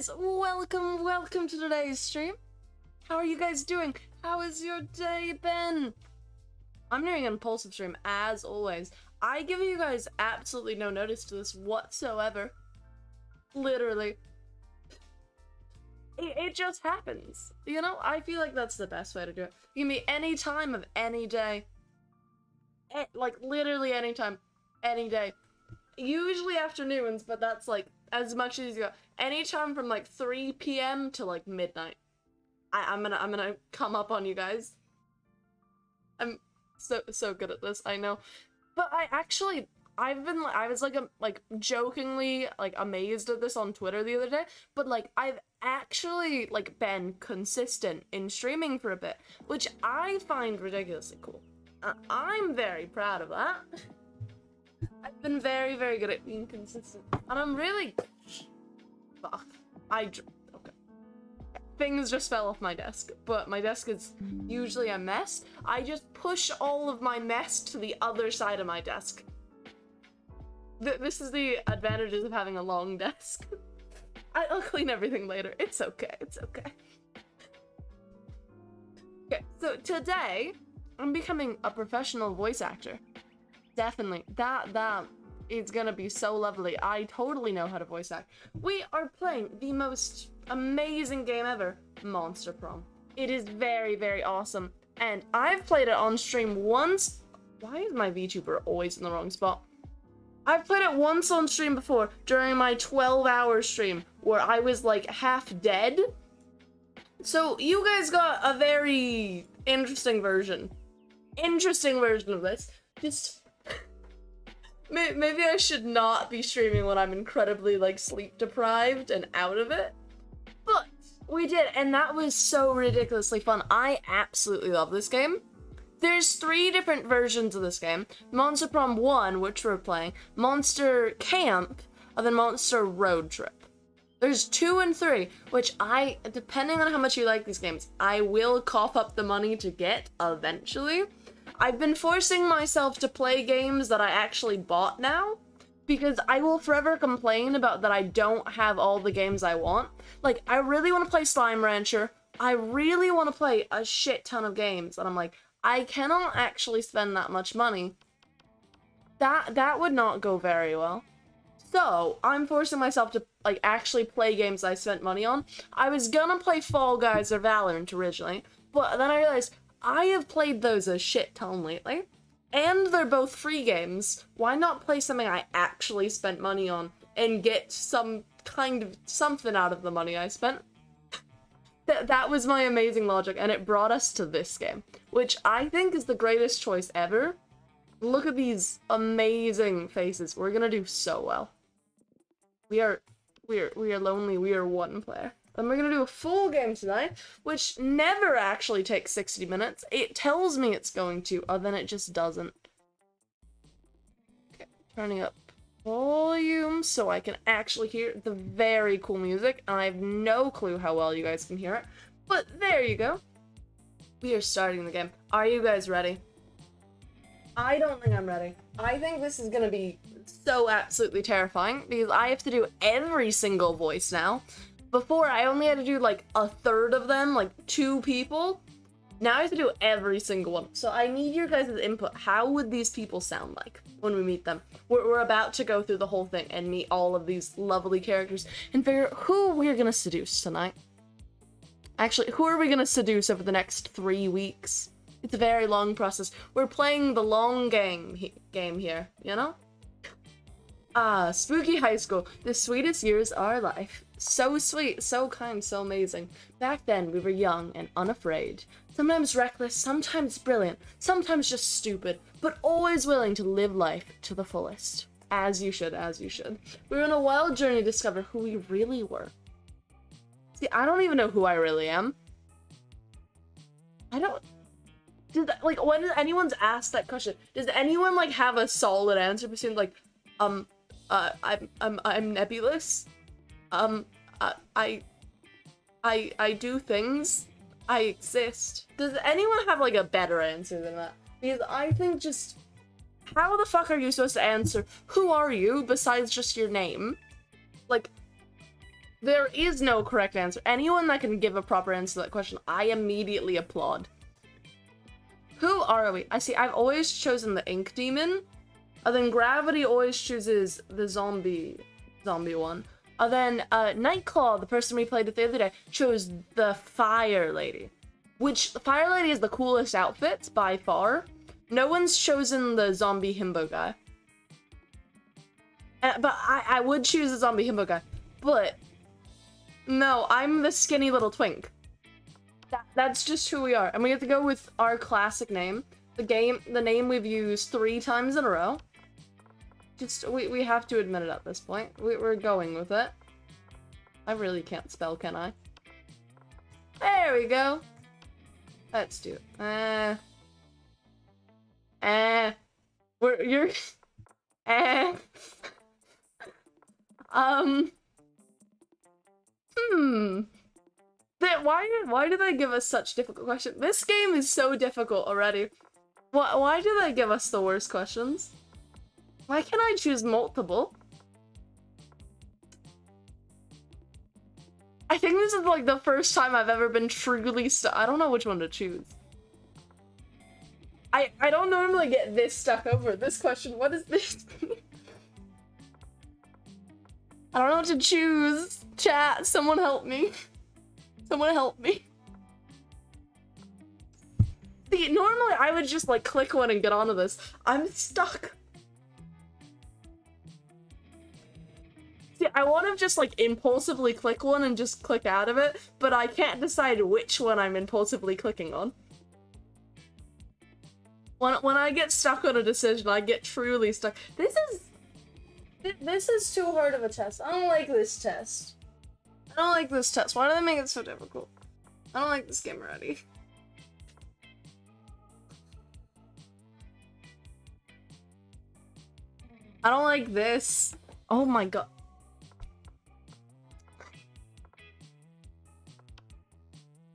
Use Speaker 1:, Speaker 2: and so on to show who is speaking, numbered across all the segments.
Speaker 1: guys, welcome to today's stream. How are you guys doing? How has your day been? I'm doing an impulsive stream, as always. I give you guys absolutely no notice to this whatsoever. Literally. It just happens. You know, I feel like that's the best way to do it. You can be any time of any day. Like, literally any time, any day. Usually afternoons, but that's like as much as you go. Anytime from like 3 p.m. to like midnight. I'm gonna come up on you guys. I'm so good at this, I know. But I was like jokingly like amazed at this on Twitter the other day, but like I've actually like been consistent in streaming for a bit, which I find ridiculously cool. I'm very proud of that. I've been very good at being consistent, and I'm really fuck. Okay. Things just fell off my desk, but my desk is usually a mess. I just push all of my mess to the other side of my desk. This is the advantages of having a long desk. I'll clean everything later. It's okay. It's okay. Okay, so today I'm becoming a professional voice actor. Definitely. That is gonna be so lovely. I totally know how to voice act. We are playing the most amazing game ever, Monster Prom. It is very awesome, and I've played it on stream once. Why is my VTuber always in the wrong spot? I've played it once on stream before during my 12-hour stream where I was like half dead. So you guys got a very interesting version of this. Just maybe I should not be streaming when I'm incredibly like sleep deprived and out of it. But we did, and that was so ridiculously fun. I absolutely love this game. There's 3 different versions of this game. Monster Prom 1, which we're playing, Monster Camp, and then Monster Road Trip. There's 2 and 3, which depending on how much you like these games, I will cough up the money to get eventually. I've been forcing myself to play games that I actually bought now, because I will forever complain about that I don't have all the games I want. Like, I really want to play Slime Rancher. I really want to play a shit ton of games, and I'm like, I cannot actually spend that much money. That would not go very well. So, I'm forcing myself to, like, actually play games I spent money on. I was gonna play Fall Guys or Valorant originally, but then I realized I have played those a shit ton lately, and they're both free games. Why not play something I actually spent money on and get some kind of something out of the money I spent? That was my amazing logic, and it brought us to this game, which I think is the greatest choice ever. Look at these amazing faces. We're gonna do so well. We are lonely. We are one player. And we're gonna do a full game tonight, which never actually takes 60 minutes. It tells me it's going to, then it just doesn't. Okay, turning up volume so I can actually hear the very cool music, and I have no clue how well you guys can hear it, but there you go. We are starting the game. Are you guys ready? I don't think I'm ready. I think this is gonna be so absolutely terrifying because I have to do every single voice now. Before, I only had to do like a third of them, like 2 people. Now I have to do every single one. So I need your guys' input. How would these people sound like when we meet them? We're about to go through the whole thing and meet all of these lovely characters and figure out who we're gonna seduce tonight. Actually, who are we gonna seduce over the next 3 weeks? It's a very long process. We're playing the long game here, you know? Spooky high school. The sweetest years of our life. So sweet, so kind, so amazing. Back then, we were young and unafraid. Sometimes reckless, sometimes brilliant, sometimes just stupid, but always willing to live life to the fullest. As you should, as you should. We were on a wild journey to discover who we really were. See, I don't even know who I really am. Like, when anyone's asked that question, does anyone, like, have a solid answer? Between, like, I'm nebulous. I do things. I exist. Does anyone have, like, a better answer than that? Because I think just, how the fuck are you supposed to answer, who are you, besides just your name? Like, There is no correct answer. Anyone that can give a proper answer to that question, I immediately applaud. Who are we? I see, I've always chosen the Ink Demon. And then Gravity always chooses the zombie one. And then Nightclaw, the person we played with the other day, chose the Fire Lady. Which, the Fire Lady is the coolest outfit, by far. No one's chosen the zombie himbo guy. But I would choose the zombie himbo guy. But, no, I'm the skinny little twink. That's just who we are. And we have to go with our classic name. The name we've used 3 times in a row. Just, we have to admit it at this point. We're going with it. I really can't spell, can I? There we go. Let's do it. You're... Why did they give us such difficult questions? This game is so difficult already. Why do they give us the worst questions? Why can't I choose multiple? I think this is like the first time I've ever been truly stuck. I don't know which one to choose. I don't normally get this stuck over this question. What is this? I don't know what to choose. Chat, someone help me. Someone help me. See, normally I would just like click one and get onto this. I'm stuck. See, I want to just like impulsively click one and just click out of it, but I can't decide which one I'm impulsively clicking on. When I get stuck on a decision, I get truly stuck. This is too hard of a test. I don't like this test. I don't like this test. Why do they make it so difficult? I don't like this game already. I don't like this. Oh my god.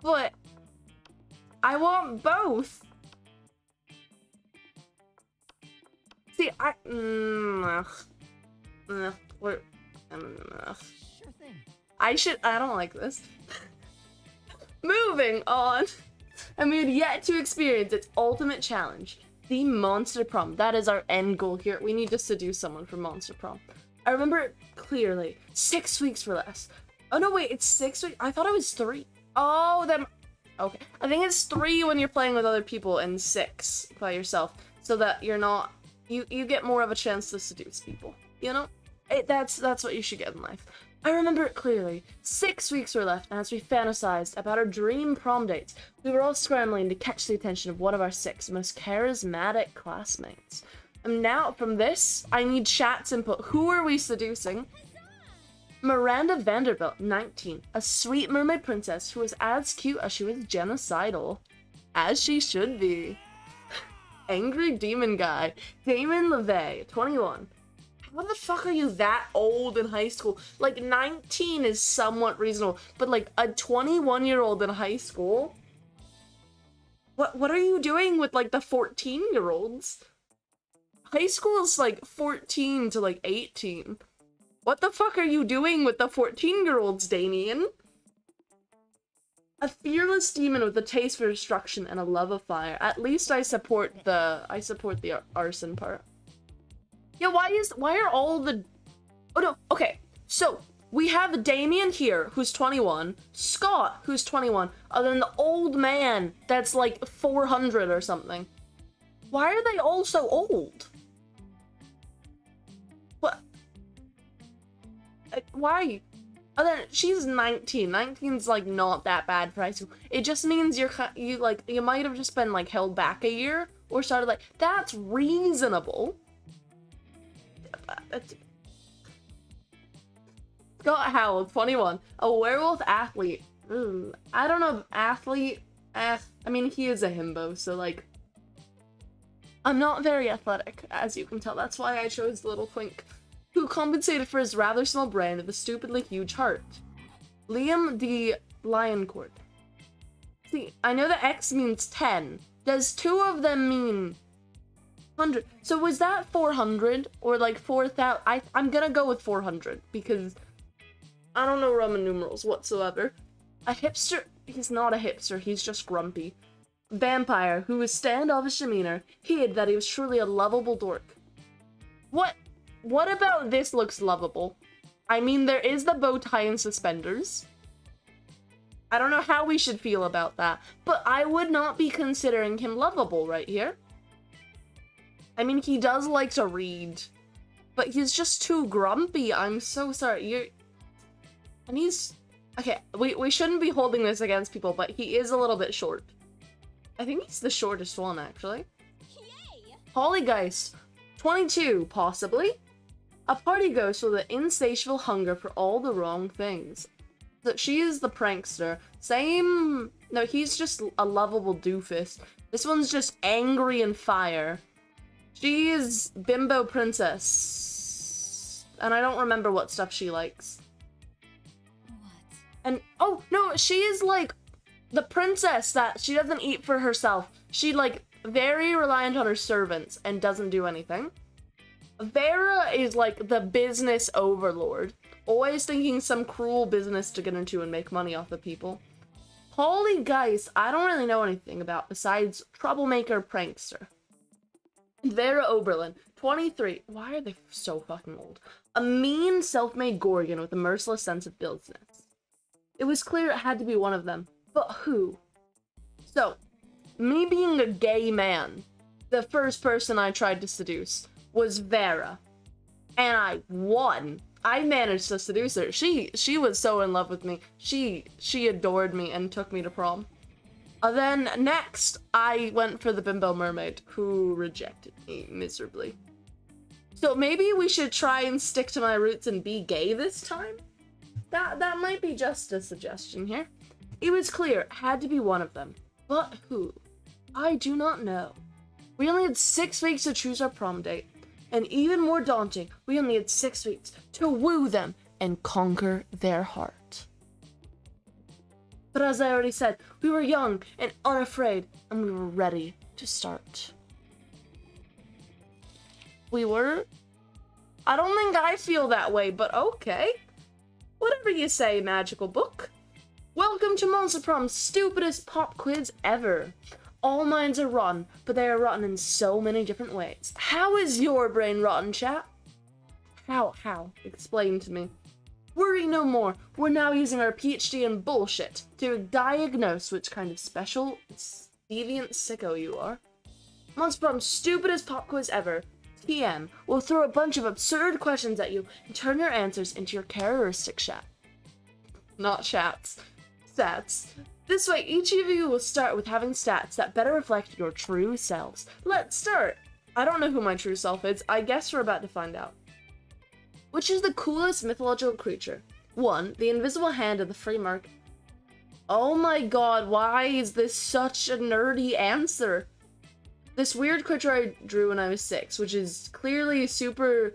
Speaker 1: But I want both. See, I don't like this. Moving on. And we had yet to experience its ultimate challenge, the Monster Prom. That is our end goal here. We need to seduce someone for Monster Prom. I remember it clearly. 6 weeks for less. Oh no, wait, it's 6 weeks? I thought it was 3. Oh, then... Okay. I think it's 3 when you're playing with other people and 6 by yourself. So that you're not... You get more of a chance to seduce people. You know? That's what you should get in life. I remember it clearly. 6 weeks were left, and as we fantasized about our dream prom dates, we were all scrambling to catch the attention of one of our 6 most charismatic classmates. And now, from this, I need chat's input. Who are we seducing? Miranda Vanderbilt, 19, a sweet mermaid princess who was as cute as she was genocidal. As she should be. Angry demon guy, Damon LeVay, 21. What the fuck are you that old in high school? Like, 19 is somewhat reasonable, but like a 21-year-old in high school? What are you doing with like the 14-year-olds? High school is like 14 to like 18. What the fuck are you doing with the 14-year-olds, Damien? A fearless demon with a taste for destruction and a love of fire. At least I support the arson part. Yeah, why are all the... Oh no, okay. So, we have Damien here, who's 21. Scott, who's 21. And then the old man that's like 400 or something. Why are they all so old? What? Why? Oh, then she's 19. 19's like not that bad for high school. It just means you might have just been like held back a year or started like, that's reasonable. Scott Howell, 21, a werewolf athlete. I don't know, athlete. I mean, he is a himbo, so like, I'm not very athletic, as you can tell. That's why I chose the little twink, who compensated for his rather small brain with a stupidly huge heart. Liam D. Lioncourt. See, I know that X means 10. Does 2 of them mean 100? So was that 400 or like 4,000? I'm gonna go with 400 because I don't know Roman numerals whatsoever. A hipster? He's not a hipster, he's just grumpy. Vampire, who with standoffish demeanor, hid that he was truly a lovable dork. What about this looks lovable? I mean, there is the bow tie and suspenders. I don't know how we should feel about that, but I would not be considering him lovable right here. I mean, he does like to read, but he's just too grumpy. I'm so sorry. And he's... Okay, we shouldn't be holding this against people, but he is a little bit short. I think he's the shortest one, actually. Yay! Polygeist, 22, possibly. A party ghost with an insatiable hunger for all the wrong things. So she is the prankster. Same... No, he's just a lovable doofus. This one's just angry and fire. She is Bimbo Princess. And I don't remember what stuff she likes. What? And, oh, no, she is like the princess that she doesn't eat for herself. She, like, very reliant on her servants and doesn't do anything. Vera is like the business overlord. Always thinking some cruel business to get into and make money off the people. Polygeist, I don't really know anything about besides troublemaker prankster. Vera Oberlin, 23. Why are they so fucking old? A mean, self-made Gorgon with a merciless sense of business. It was clear it had to be one of them. But who? So, me being a gay man, the first person I tried to seduce was Vera. And I won. I managed to seduce her. She was so in love with me. She adored me and took me to prom. Then next, I went for the Bimbo Mermaid, who rejected me miserably. So maybe we should try and stick to my roots and be gay this time? That might be just a suggestion here. It was clear it had to be one of them. But who? I do not know. We only had 6 weeks to choose our prom date. And even more daunting, we only had 6 weeks to woo them and conquer their heart. But as I already said, we were young and unafraid, and we were ready to start. We were? I don't think I feel that way, but okay. Whatever you say, magical book. Welcome to Monster Prom's stupidest pop quiz ever. All minds are rotten, but they are rotten in so many different ways. How is your brain rotten, chat? How? Explain to me. Worry no more. We're now using our PhD in bullshit to diagnose which kind of special, deviant sicko you are. Monster Prom's stupidest pop quiz ever. TM. We'll throw a bunch of absurd questions at you and turn your answers into your characteristic chat. Not chats. Stats. This way, each of you will start with having stats that better reflect your true selves. Let's start! I don't know who my true self is. I guess we're about to find out. Which is the coolest mythological creature? 1. The invisible hand of the free market. Oh my god, why is this such a nerdy answer? This weird creature I drew when I was 6, which is clearly super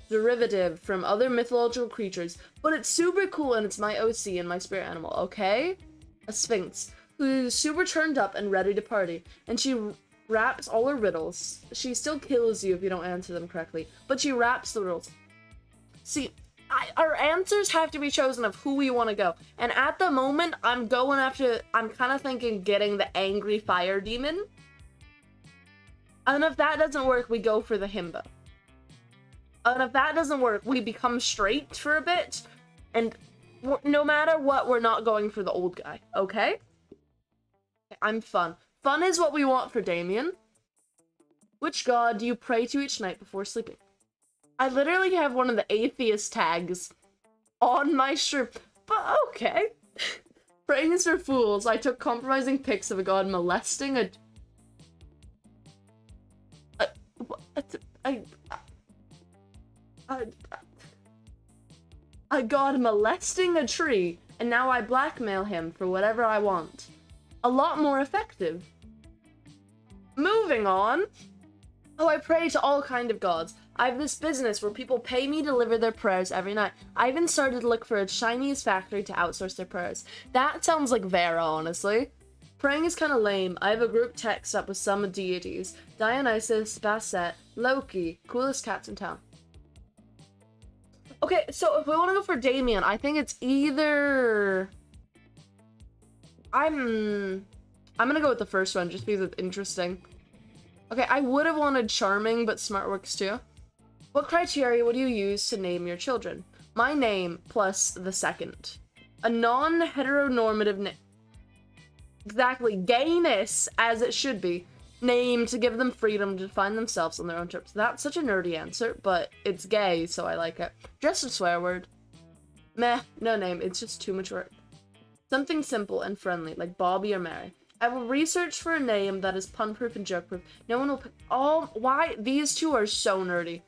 Speaker 1: derivative from other mythological creatures, but it's super cool and it's my OC and my spirit animal, okay? A sphinx, who's super turned up and ready to party, and she raps all her riddles. She still kills you if you don't answer them correctly, but she raps the riddles. See, our answers have to be chosen of who we want to go, and at the moment, I'm kind of thinking getting the angry fire demon, and if that doesn't work, we go for the himbo. And if that doesn't work, we become straight for a bit, and no matter what, we're not going for the old guy, okay? I'm fun. Fun is what we want for Damien. Which god do you pray to each night before sleeping? I literally have one of the atheist tags on my shirt, but okay. Praying is for fools. I took compromising pics of a god molesting a god molesting a tree, and now I blackmail him for whatever I want. A lot more effective. Moving on. Oh, I pray to all kind of gods. I have this business where people pay me to deliver their prayers every night. I even started to look for a Chinese factory to outsource their prayers. That sounds like Vera, honestly. Praying is kind of lame. I have a group text up with some deities. Dionysus, Basset, Loki, coolest cats in town. Okay, so if we want to go for Damien, I think it's either... I'm gonna go with the first one just because it's interesting. Okay, I would have wanted Charming, but Smart works too. What criteria would you use to name your children? My name plus the second. A non-heteronormative name. Exactly, gayness, as it should be. Name to give them freedom to define themselves on their own terms. That's such a nerdy answer, but it's gay, so I like it. Just a swear word. Meh, no name, it's just too much work. Something simple and friendly, like Bobby or Mary. I will research for a name that is pun-proof and joke-proof. No one will pick- Oh, why? These two are so nerdy.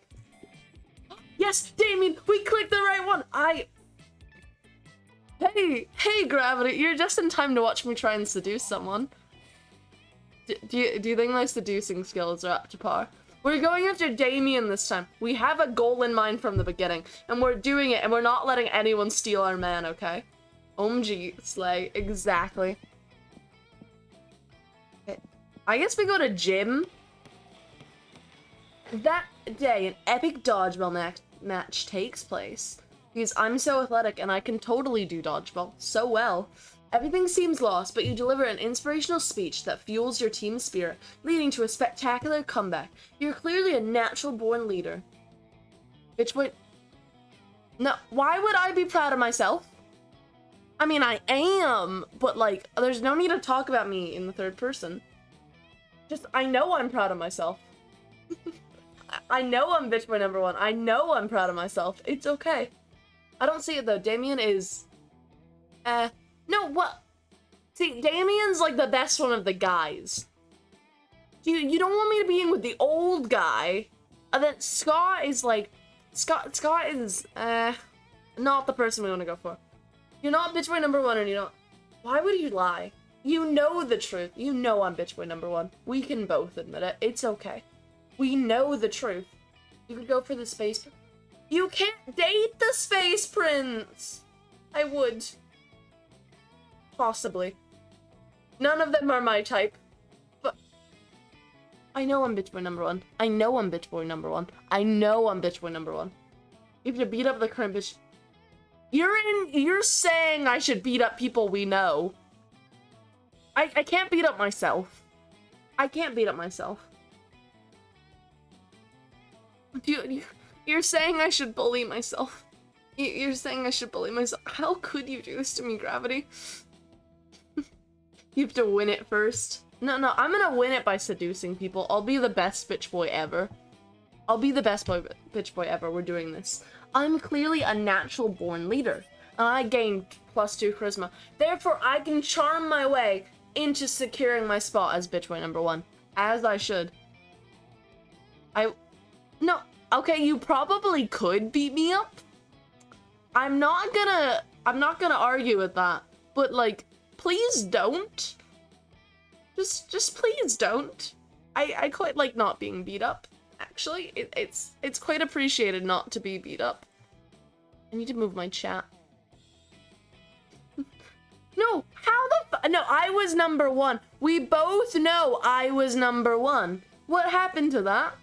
Speaker 1: Yes, Damien, we clicked the right one! Hey, Gravity, you're just in time to watch me try and seduce someone. Do you think my seducing skills are up to par? We're going after Damien this time. We have a goal in mind from the beginning, and we're doing it, and we're not letting anyone steal our man, okay? OMG, Slay, exactly. Okay. I guess we go to gym. That day, an epic dodgeball match takes place. Because I'm so athletic and I can totally do dodgeball so well. Everything seems lost, but you deliver an inspirational speech that fuels your team's spirit, leading to a spectacular comeback. You're clearly a natural-born leader. Bitch, wait. No, why would I be proud of myself? I mean, I am, but like, there's no need to talk about me in the third person. Just, I know I'm proud of myself. I know I'm bitch boy number one. I know I'm proud of myself. It's okay. I don't see it though. Damien is... No, what? See, Damien's like the best one of the guys. You don't want me to be in with the old guy. And then Scott is like... Scott is, not the person we want to go for. You're not bitch boy number one and you don't... Why would you lie? You know the truth. You know I'm bitch boy number one. We can both admit it. It's okay. We know the truth. You could go for the space... You can't date the space prince! I would. Possibly. None of them are my type. But... I know I'm bitch boy number one. I know I'm bitch boy number one. I know I'm bitch boy number one. You have to beat up the current bitch... You're saying I should beat up people we know. I can't beat up myself. I can't beat up myself. You're saying I should bully myself. You're saying I should bully myself. How could you do this to me, Gravity? You have to win it first. No, I'm gonna win it by seducing people. I'll be the best bitch boy ever. I'll be the best bitch boy ever. We're doing this. I'm clearly a natural born leader. And I gained +2 charisma. Therefore, I can charm my way into securing my spot as bitch boy number one. As I should. No. Okay, you probably could beat me up. I'm not gonna argue with that. But like, please don't. Just please don't. I quite like not being beat up. Actually, it's quite appreciated not to be beat up. I need to move my chat. No, no, I was number one. We both know I was number one. What happened to that?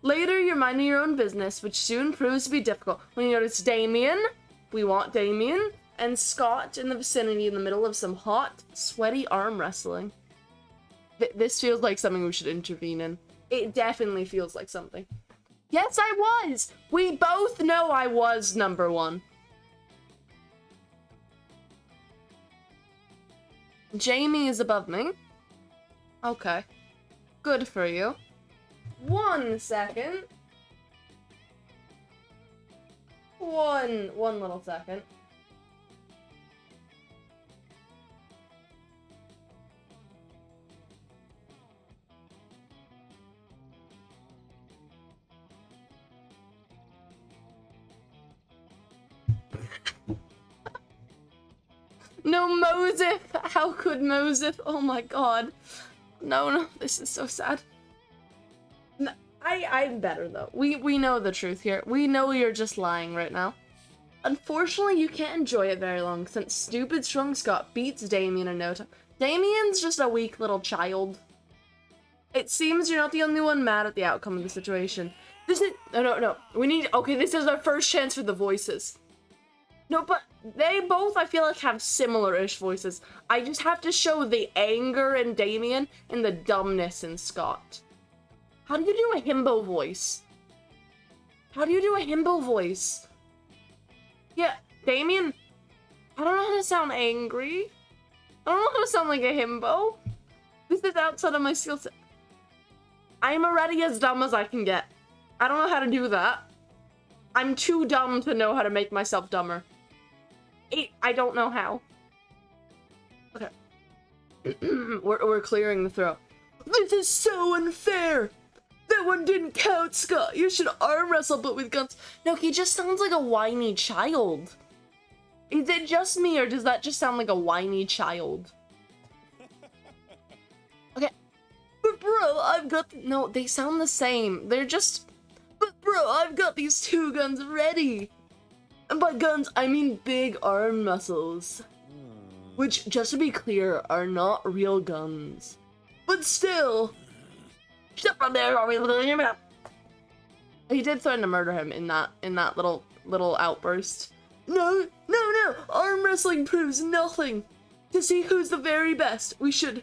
Speaker 1: Later, you're minding your own business, which soon proves to be difficult. When you notice Damien, we want Damien, and Scott in the vicinity in the middle of some hot, sweaty arm wrestling. This feels like something we should intervene in. It definitely feels like something. Yes, I was! We both know I was number one. Jamie is above me. Okay. Good for you. 1 second. One little second. No, Mosif! How could Mosif? Oh my god. No, this is so sad. No, I'm better though. We know the truth here. We know you're just lying right now. Unfortunately, you can't enjoy it very long since stupid strong Scott beats Damien in no time. Damien's just a weak little child. It seems you're not the only one mad at the outcome of the situation. This is, no. We need, okay, this is our first chance for the voices. No, but they both, I feel like, have similar-ish voices. I just have to show the anger in Damien and the dumbness in Scott. How do you do a himbo voice? How do you do a himbo voice? Yeah, Damien, I don't know how to sound angry. I don't know how to sound like a himbo. This is outside of my skill set. I'm already as dumb as I can get. I don't know how to do that. I'm too dumb to know how to make myself dumber. I don't know how. Okay. we're clearing the throw. This is so unfair! That one didn't count, Scott! You should arm wrestle, but with guns. No, he just sounds like a whiny child. Is it just me, or does that just sound like a whiny child? Okay. But bro, I've got... No, they sound the same. They're just... But bro, I've got these 2 guns ready! And by guns, I mean big arm muscles. Which, just to be clear, are not real guns. But still... Shut up there, he did threaten to murder him in that little outburst. No! Arm wrestling proves nothing! To see who's the very best, we should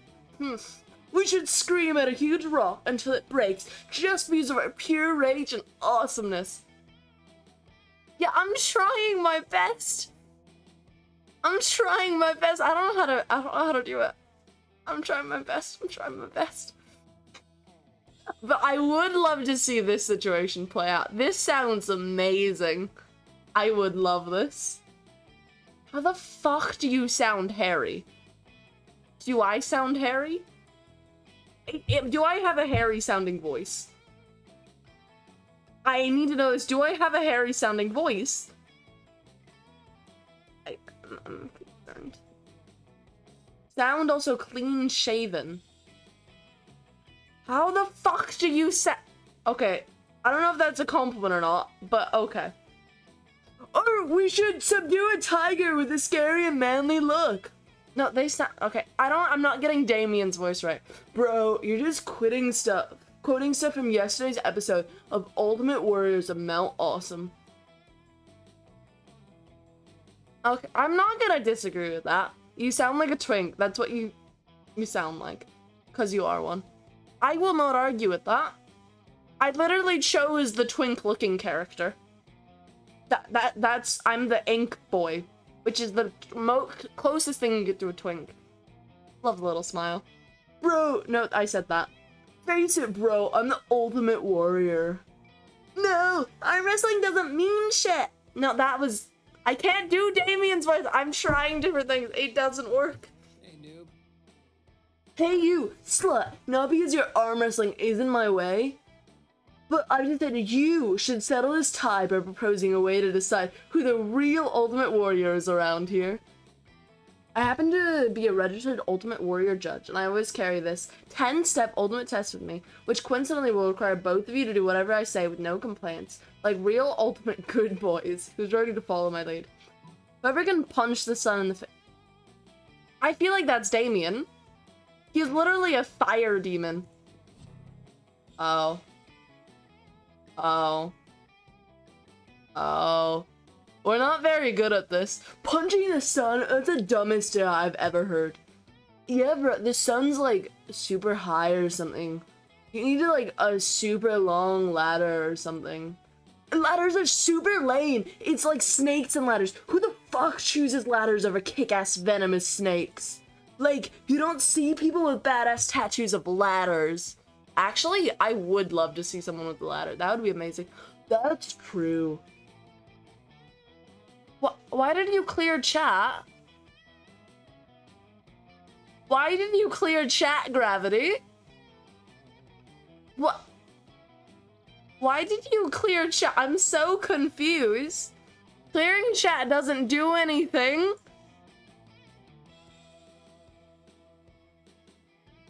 Speaker 1: scream at a huge rock until it breaks, just because of our pure rage and awesomeness. Yeah, I'm trying my best. I'm trying my best. I don't know how to do it. I'm trying my best. But I would love to see this situation play out. This sounds amazing. I would love this. How the fuck do you sound Harry? Do I sound Harry? Do I have a Harry sounding voice? I need to know this. Do I have a Harry sounding voice? I'm concerned. Sound also clean shaven. How the fuck do you sound? Okay, I don't know if that's a compliment or not, but okay. Or we should subdue a tiger with a scary and manly look. No, they sound okay. I'm not getting Damien's voice right. Bro, you're just quoting stuff from yesterday's episode of Ultimate Warriors of Mount Awesome. Okay, I'm not gonna disagree with that. You sound like a twink. That's what you sound like. 'Cause you are one. I will not argue with that. I literally chose the twink-looking character. I'm the ink boy, which is the closest thing you get to a twink. Love the little smile. Bro, no, I said that. Face it, bro, I'm the ultimate warrior. No, arm wrestling doesn't mean shit. No, I can't do Damien's voice. I'm trying different things. It doesn't work.
Speaker 2: Hey, noob.
Speaker 1: Hey, you, slut. Not because your arm wrestling is in my way, but I just said you should settle this tie by proposing a way to decide who the real Ultimate Warrior is around here. I happen to be a registered Ultimate Warrior judge, and I always carry this 10-step ultimate test with me, which coincidentally will require both of you to do whatever I say with no complaints, like real ultimate good boys who's ready to follow my lead. Whoever can punch the sun in the face. I feel like that's Damien. He's literally a fire demon. Oh. We're not very good at this. Punching the sun, that's the dumbest thing I've ever heard. Yeah, bro, the sun's like super high or something. You need like a super long ladder or something. And ladders are super lame. It's like snakes and ladders. Who the fuck chooses ladders over kick-ass venomous snakes? Like, you don't see people with badass tattoos of ladders. Actually, I would love to see someone with a ladder. That would be amazing. That's true. Why did you clear chat? Why did you clear chat, Gravity? What? Why did you clear chat? I'm so confused. Clearing chat doesn't do anything.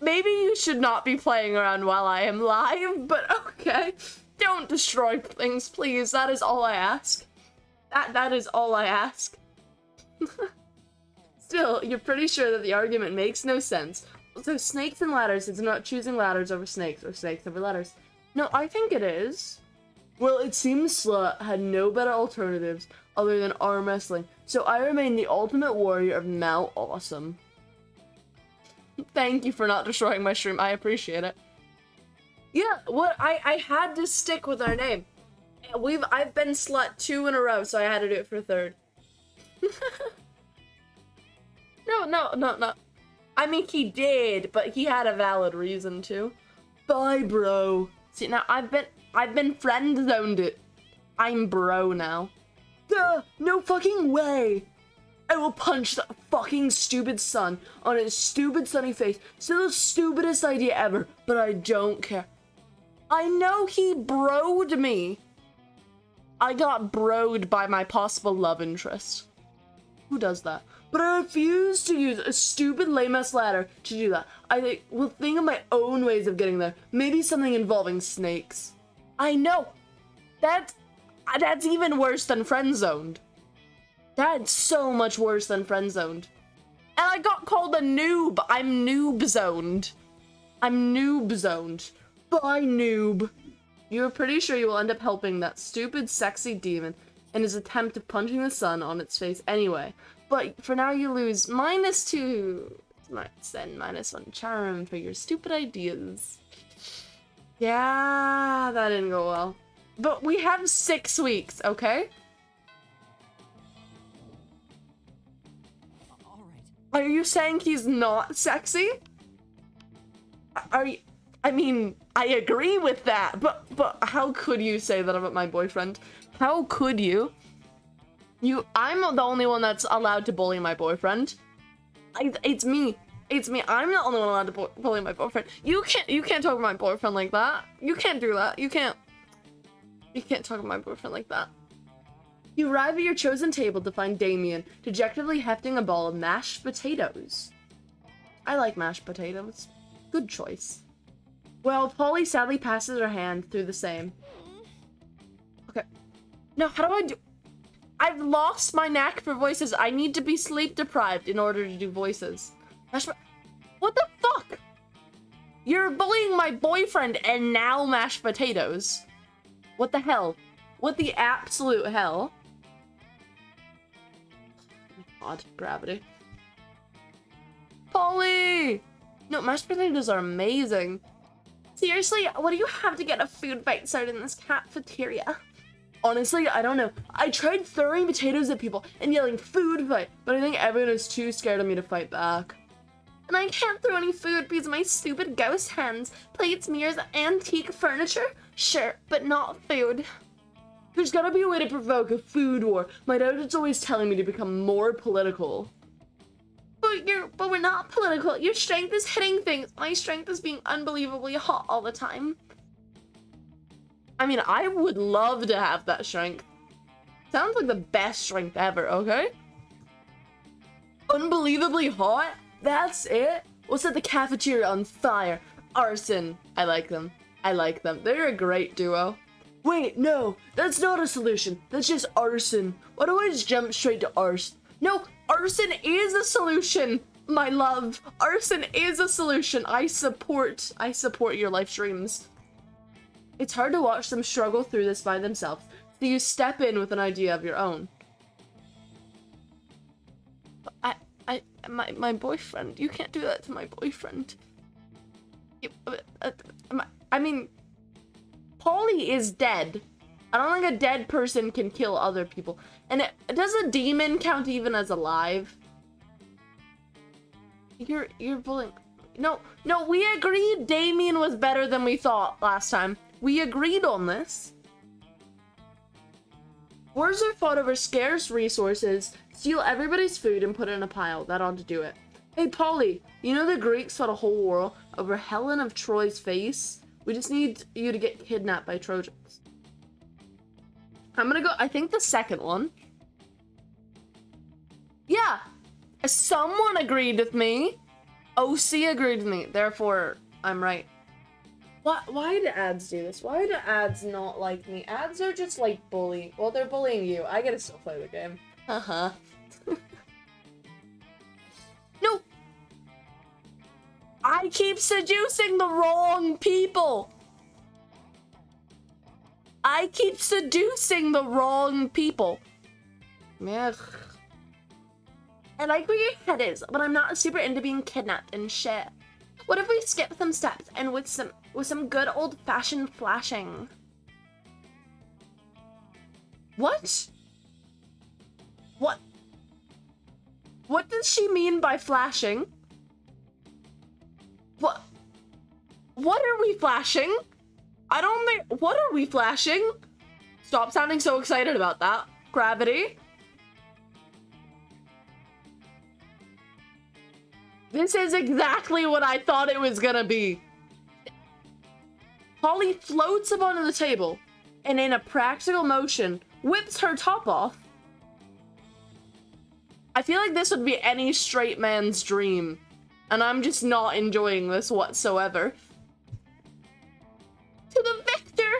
Speaker 1: Maybe you should not be playing around while I am live, but okay. Don't destroy things, please. That is all I ask. That is all I ask. Still, you're pretty sure that the argument makes no sense. So snakes and ladders, it's not choosing ladders over snakes or snakes over ladders. No, I think it is. Well, it seems Slut had no better alternatives other than arm wrestling, so I remain the ultimate warrior of Mount Awesome. Thank you for not destroying my stream. I appreciate it. Yeah, what I had to stick with our name. I've been Slut 2 in a row, so I had to do it for a third. No. I mean, he did, but he had a valid reason to. Bye, bro. See, now I've been friend zoned it. I'm bro now. Duh, no fucking way. I will punch that fucking stupid sun on his stupid sunny face. Still the stupidest idea ever, but I don't care. I know he broed me. I got broed by my possible love interest. Who does that? But I refuse to use a stupid lame-ass ladder to do that. I will think of my own ways of getting there. Maybe something involving snakes. I know. That's even worse than friend-zoned. That's so much worse than friend-zoned. And I got called a noob. I'm noob-zoned. I'm noob-zoned. Bye, noob. You are pretty sure you will end up helping that stupid, sexy demon in his attempt of punching the sun on its face anyway. But for now you lose -2 smarts and -1 charm for your stupid ideas. Yeah, that didn't go well. But we have 6 weeks, okay? Are you saying he's not sexy? Are you? I mean, I agree with that, but how could you say that about my boyfriend? How could you? I'm the only one that's allowed to bully my boyfriend. It's me. It's me. I'm the only one allowed to bully my boyfriend. You can't talk about my boyfriend like that. You can't do that. You can't talk about my boyfriend like that. You arrive at your chosen table to find Damien dejectedly hefting a ball of mashed potatoes. I like mashed potatoes. Good choice. Well, Polly sadly passes her hand through the same. Okay. Now, how do I do? I've lost my knack for voices. I need to be sleep deprived in order to do voices. What the fuck? You're bullying my boyfriend and now mashed potatoes. What the hell? What the absolute hell? God, gravity. Polly! No, mashed potatoes are amazing. Seriously, what do you have to get a food fight started in this cafeteria? Honestly, I don't know. I tried throwing potatoes at people and yelling food fight, but I think everyone is too scared of me to fight back. And I can't throw any food because of my stupid ghost hands. Plates, mirrors, antique furniture? Sure, but not food. There's gotta be a way to provoke a food war. My dad is always telling me to become more political. But we're not political. Your strength is hitting things. My strength is being unbelievably hot all the time. I mean, I would love to have that strength. Sounds like the best strength ever, okay? Unbelievably hot? That's it? We'll set the cafeteria on fire. Arson. I like them. I like them. They're a great duo. Wait, no. That's not a solution. That's just arson. Why do I just jump straight to arson? No, arson is a solution, my love. Arson is a solution. I support your live streams. It's hard to watch them struggle through this by themselves, so you step in with an idea of your own. My boyfriend. You can't do that to my boyfriend. I mean, Polly is dead. I don't think a dead person can kill other people. And does a demon count even as alive? You're bullying. No, we agreed Damien was better than we thought last time. We agreed on this. Wars are fought over scarce resources. Steal everybody's food and put it in a pile. That ought to do it. Hey, Polly, you know the Greeks fought a whole war over Helen of Troy's face? We just need you to get kidnapped by Trojans. I'm gonna go, I think the second one. Yeah, someone agreed with me. OC agreed with me, therefore I'm right. Why do ads do this? Why do ads not like me? Ads are just like bullying. Well, they're bullying you. I gotta still play the game. Uh-huh. No! I keep seducing the wrong people! I keep seducing the wrong people. Ugh. I like where your head is, but I'm not super into being kidnapped and shit. What if we skip some steps and with some good old-fashioned flashing? What? What? What does she mean by flashing? What are we flashing? I don't think- what are we flashing? Stop sounding so excited about that. Gravity? This is exactly what I thought it was gonna be. Polly floats up onto the table and in a practical motion whips her top off. I feel like this would be any straight man's dream, and I'm just not enjoying this whatsoever. To the victor!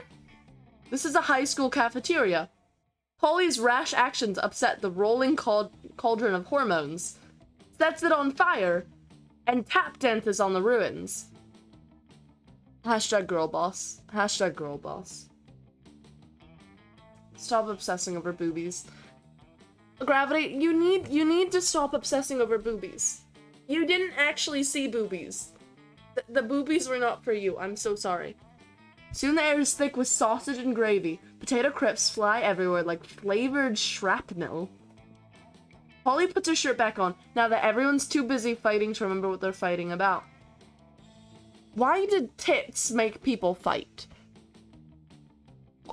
Speaker 1: This is a high school cafeteria. Polly's rash actions upset the rolling cauldron of hormones, sets it on fire, and tap dances on the ruins. Hashtag girl boss. Hashtag girl boss. Stop obsessing over boobies. Gravity, you need to stop obsessing over boobies. You didn't actually see boobies. The boobies were not for you. I'm so sorry. Soon the air is thick with sausage and gravy. Potato crisps fly everywhere like flavored shrapnel. Polly puts her shirt back on now that everyone's too busy fighting to remember what they're fighting about. Why did tits make people fight?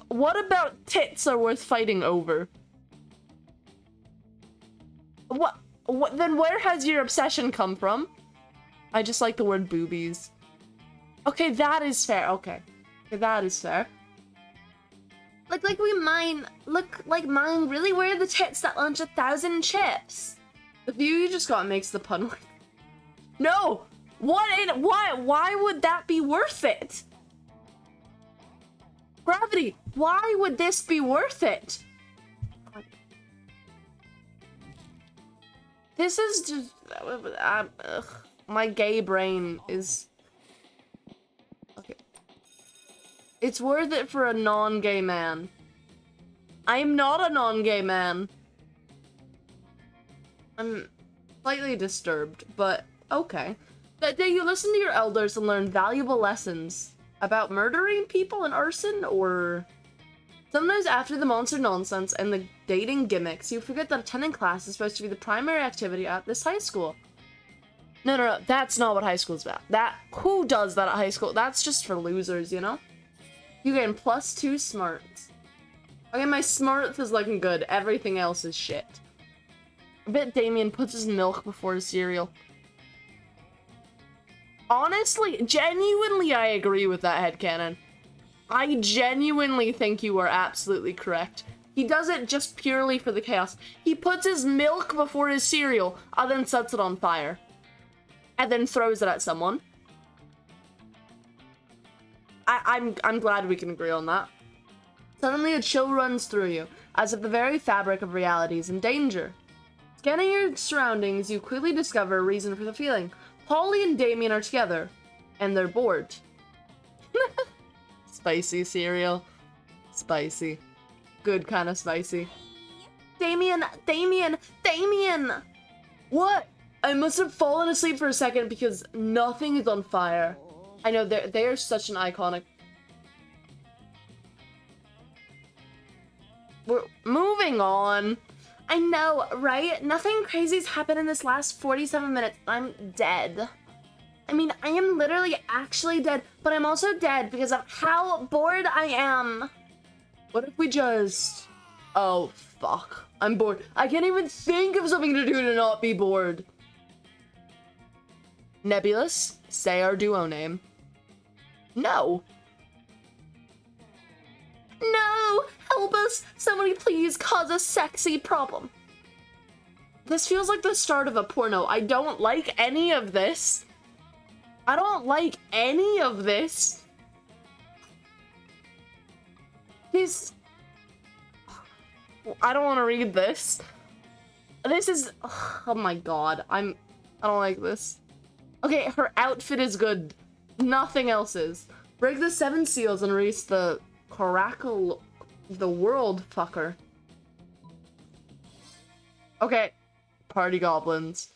Speaker 1: What about tits are worth fighting over? What then where has your obsession come from? I just like the word boobies. Okay, that is fair. Okay, that is fair. Look like mine really were the tits that launch 1,000 chips. The view you just got makes the pun like... No! Why would that be worth it? Gravity, why would this be worth it? This is just... ugh. My gay brain is... Okay. It's worth it for a non-gay man. I'm not a non-gay man. I'm slightly disturbed, but okay. That day you listen to your elders and learn valuable lessons about murdering people and arson, or... Sometimes after the monster nonsense and the dating gimmicks, you forget that attending class is supposed to be the primary activity at this high school. No, that's not what high school's about. Who does that at high school? That's just for losers, you know? You gain +2 smarts. Okay, my smarts is looking good. Everything else is shit. I bet Damien puts his milk before his cereal. Honestly, genuinely, I agree with that headcanon. I genuinely think you are absolutely correct. He does it just purely for the chaos. He puts his milk before his cereal, and then sets it on fire. And then throws it at someone. I'm glad we can agree on that. Suddenly a chill runs through you, as if the very fabric of reality is in danger. Scanning your surroundings, you quickly discover a reason for the feeling. Polly and Damien are together, and they're bored. Spicy cereal. Spicy. Good kind of spicy. Damien! What? I must have fallen asleep for a second because nothing is on fire. I know, they are such an iconic... We're moving on. I know, right? Nothing crazy's happened in this last 47 minutes. I'm dead. I mean, I am literally actually dead, but I'm also dead because of how bored I am. What if we just... Oh, fuck. I'm bored. I can't even think of something to do to not be bored. Nebulous, say our duo name. No. No! Help us! Somebody please cause a sexy problem. This feels like the start of a porno. I don't like any of this. I don't like any of this. This... I don't want to read this. This is... Oh my god. I don't like this. Okay, her outfit is good. Nothing else is. Break the 7 seals and release the the world fucker. Okay, party goblins.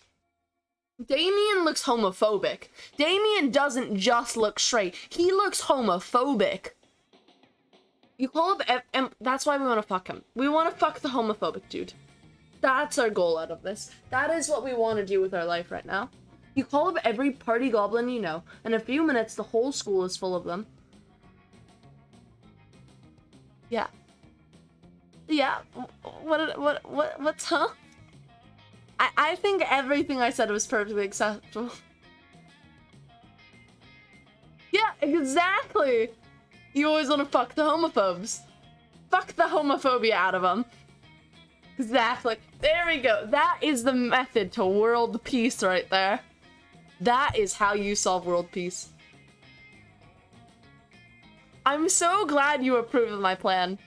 Speaker 1: Damien looks homophobic. Damien doesn't just look straight. He looks homophobic. You call up, and that's why we want to fuck him. We want to fuck the homophobic dude. That's our goal out of this. That is what we want to do with our life right now. You call up every party goblin you know. In a few minutes, the whole school is full of them. Yeah. Yeah. What's huh? I think everything I said was perfectly acceptable. Yeah, exactly. You always want to fuck the homophobes. Fuck the homophobia out of them. Exactly. There we go. That is the method to world peace right there. That is how you solve world peace. I'm so glad you approve of my plan.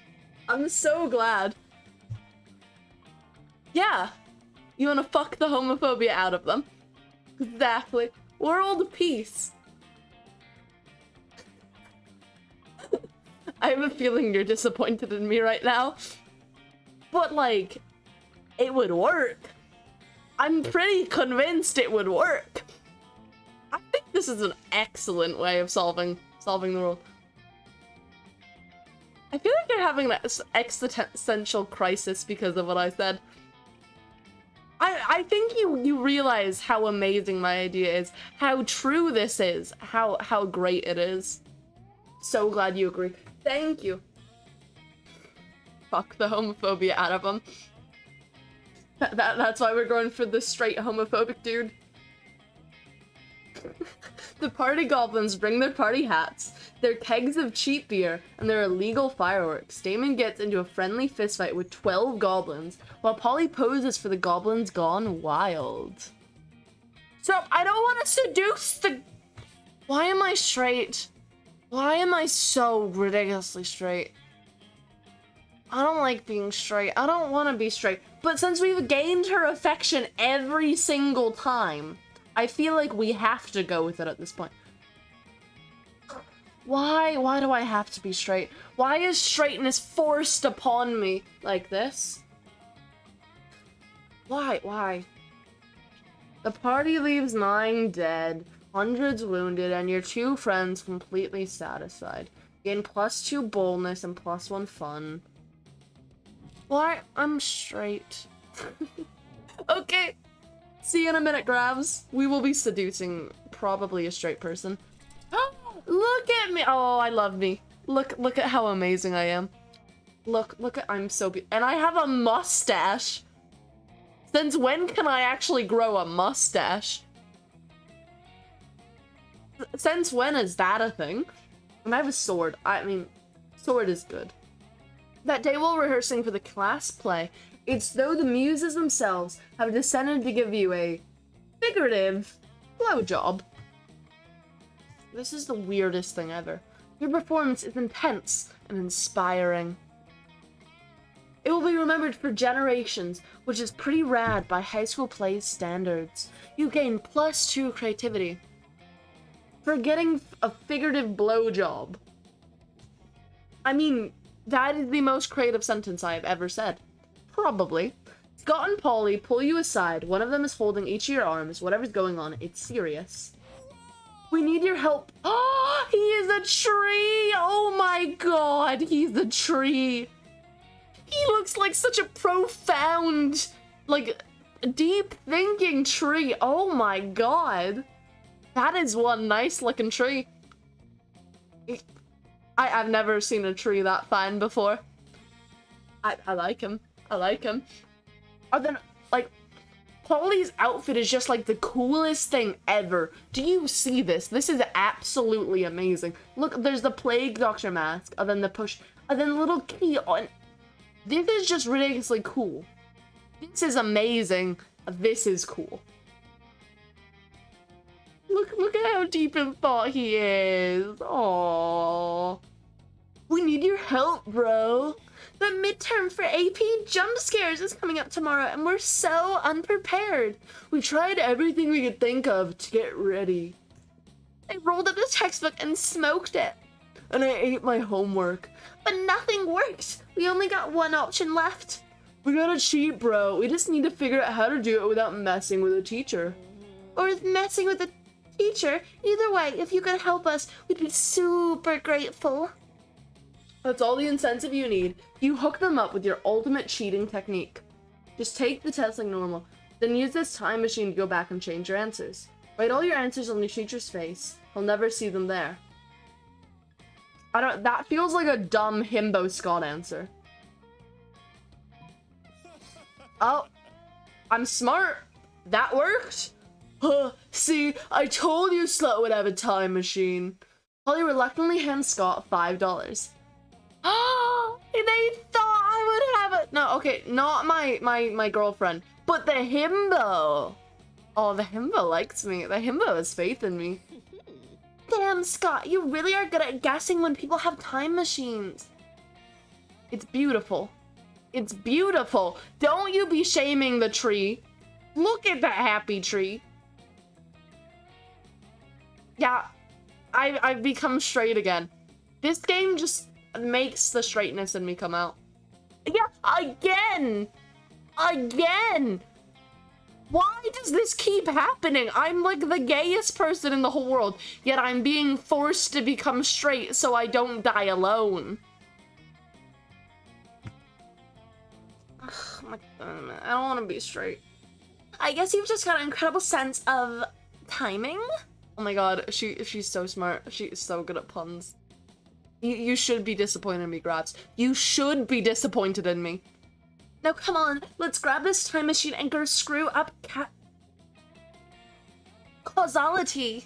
Speaker 1: I'm so glad. Yeah. You want to fuck the homophobia out of them. Exactly. World peace. I have a feeling you're disappointed in me right now. But, like, it would work. I'm pretty convinced it would work. I think this is an excellent way of solving the world. I feel like you're having an existential crisis because of what I said. I think you realize how amazing my idea is, how true this is, how great it is. So glad you agree. Thank you. Fuck the homophobia out of them. That's why we're going for the straight homophobic dude. The party goblins bring their party hats, their kegs of cheap beer, and their illegal fireworks. Damon gets into a friendly fistfight with 12 goblins, while Polly poses for the goblins gone wild. So, I don't want to seduce the... Why am I straight? Why am I so ridiculously straight? I don't like being straight. I don't want to be straight. But since we've gained her affection every single time, I feel like we have to go with it at this point. Why? Why do I have to be straight? Why is straightness forced upon me like this? Why? Why? The party leaves 9 dead, hundreds wounded, and your 2 friends completely satisfied. Gain +2 boldness and +1 fun. Why? I'm straight. Okay. See you in a minute, Gravs. We will be seducing probably a straight person. Look at me! Oh, I love me. Look at how amazing I am. Look at, I'm so beautiful. And I have a mustache. Since when can I actually grow a mustache? Since when is that a thing? And I have a sword. I mean, sword is good. That day while rehearsing for the class play, it's though the muses themselves have descended to give you a figurative blowjob. This is the weirdest thing ever. Your performance is intense and inspiring. It will be remembered for generations, which is pretty rad by high school plays standards. You gain +2 creativity for getting a figurative blowjob. I mean, that is the most creative sentence I have ever said. Probably. Scott and Polly pull you aside. One of them is holding each of your arms. Whatever's going on, it's serious. We need your help. Oh, he is a tree. Oh my god, he's a tree. He looks like such a profound, like, deep thinking tree. Oh my god. That is one nice looking tree. I've never seen a tree that fine before. I like him. I like him. And then, like, Polly's outfit is just like the coolest thing ever. Do you see this? This is absolutely amazing. Look, there's the Plague Doctor mask, and then the push, and then the little key on. This is just ridiculously cool. This is amazing. This is cool. Look at how deep in thought he is. Aww. We need your help, bro. The midterm for AP jump scares is coming up tomorrow, and we're so unprepared. We tried everything we could think of to get ready. I rolled up the textbook and smoked it. and I ate my homework. But nothing worked. We only got one option left. We gotta cheat, bro. We just need to figure out how to do it without messing with the teacher. Or messing with the teacher. Either way, if you could help us, we'd be super grateful. That's all the incentive you need. You hook them up with your ultimate cheating technique. Just take the test like normal. Then use this time machine to go back and change your answers. Write all your answers on your teacher's face. He'll never see them there. That feels like a dumb himbo Scott answer. Oh, I'm smart. That worked. See, I told you Slut would have a time machine. Polly reluctantly hands Scott $5. They thought I would have it. No, okay, not my girlfriend, but the himbo. Oh, the himbo likes me. The himbo has faith in me. Damn, Scott, you really are good at guessing when people have time machines. It's beautiful. It's beautiful. Don't you be shaming the tree. Look at that happy tree. Yeah, I've become straight again. This game just makes the straightness in me come out. Yeah, again! Again! Why does this keep happening? I'm like the gayest person in the whole world, yet I'm being forced to become straight so I don't die alone. Ugh, I don't want to be straight. I guess you've just got an incredible sense of timing. Oh my god, she's so smart. She is so good at puns. You should be disappointed in me, Gratz. You should be disappointed in me. Now come on, let's grab this time machine and go screw up causality.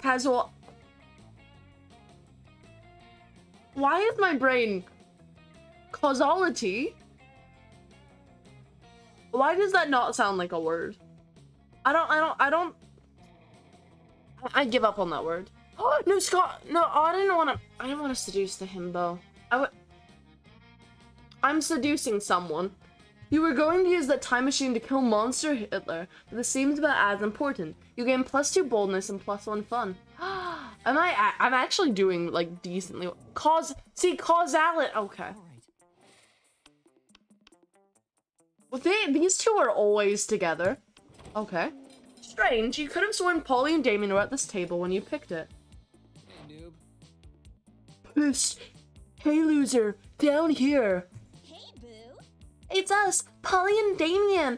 Speaker 1: Casual. Why is my brain causality? Why does that not sound like a word? I give up on that word. Oh no, Scott! No, I didn't want to seduce the himbo. I'm seducing someone. You were going to use that time machine to kill Monster Hitler, but this seems about as important. You gain +2 boldness and +1 fun. I'm actually doing like decently. Causality. Okay. Well, these two are always together. Okay. Strange. You could have sworn Polly and Damien were at this table when you picked it.
Speaker 2: Hey, noob.
Speaker 1: Psst. Hey, loser. Down here.
Speaker 3: Hey, boo.
Speaker 1: It's us, Polly and Damien.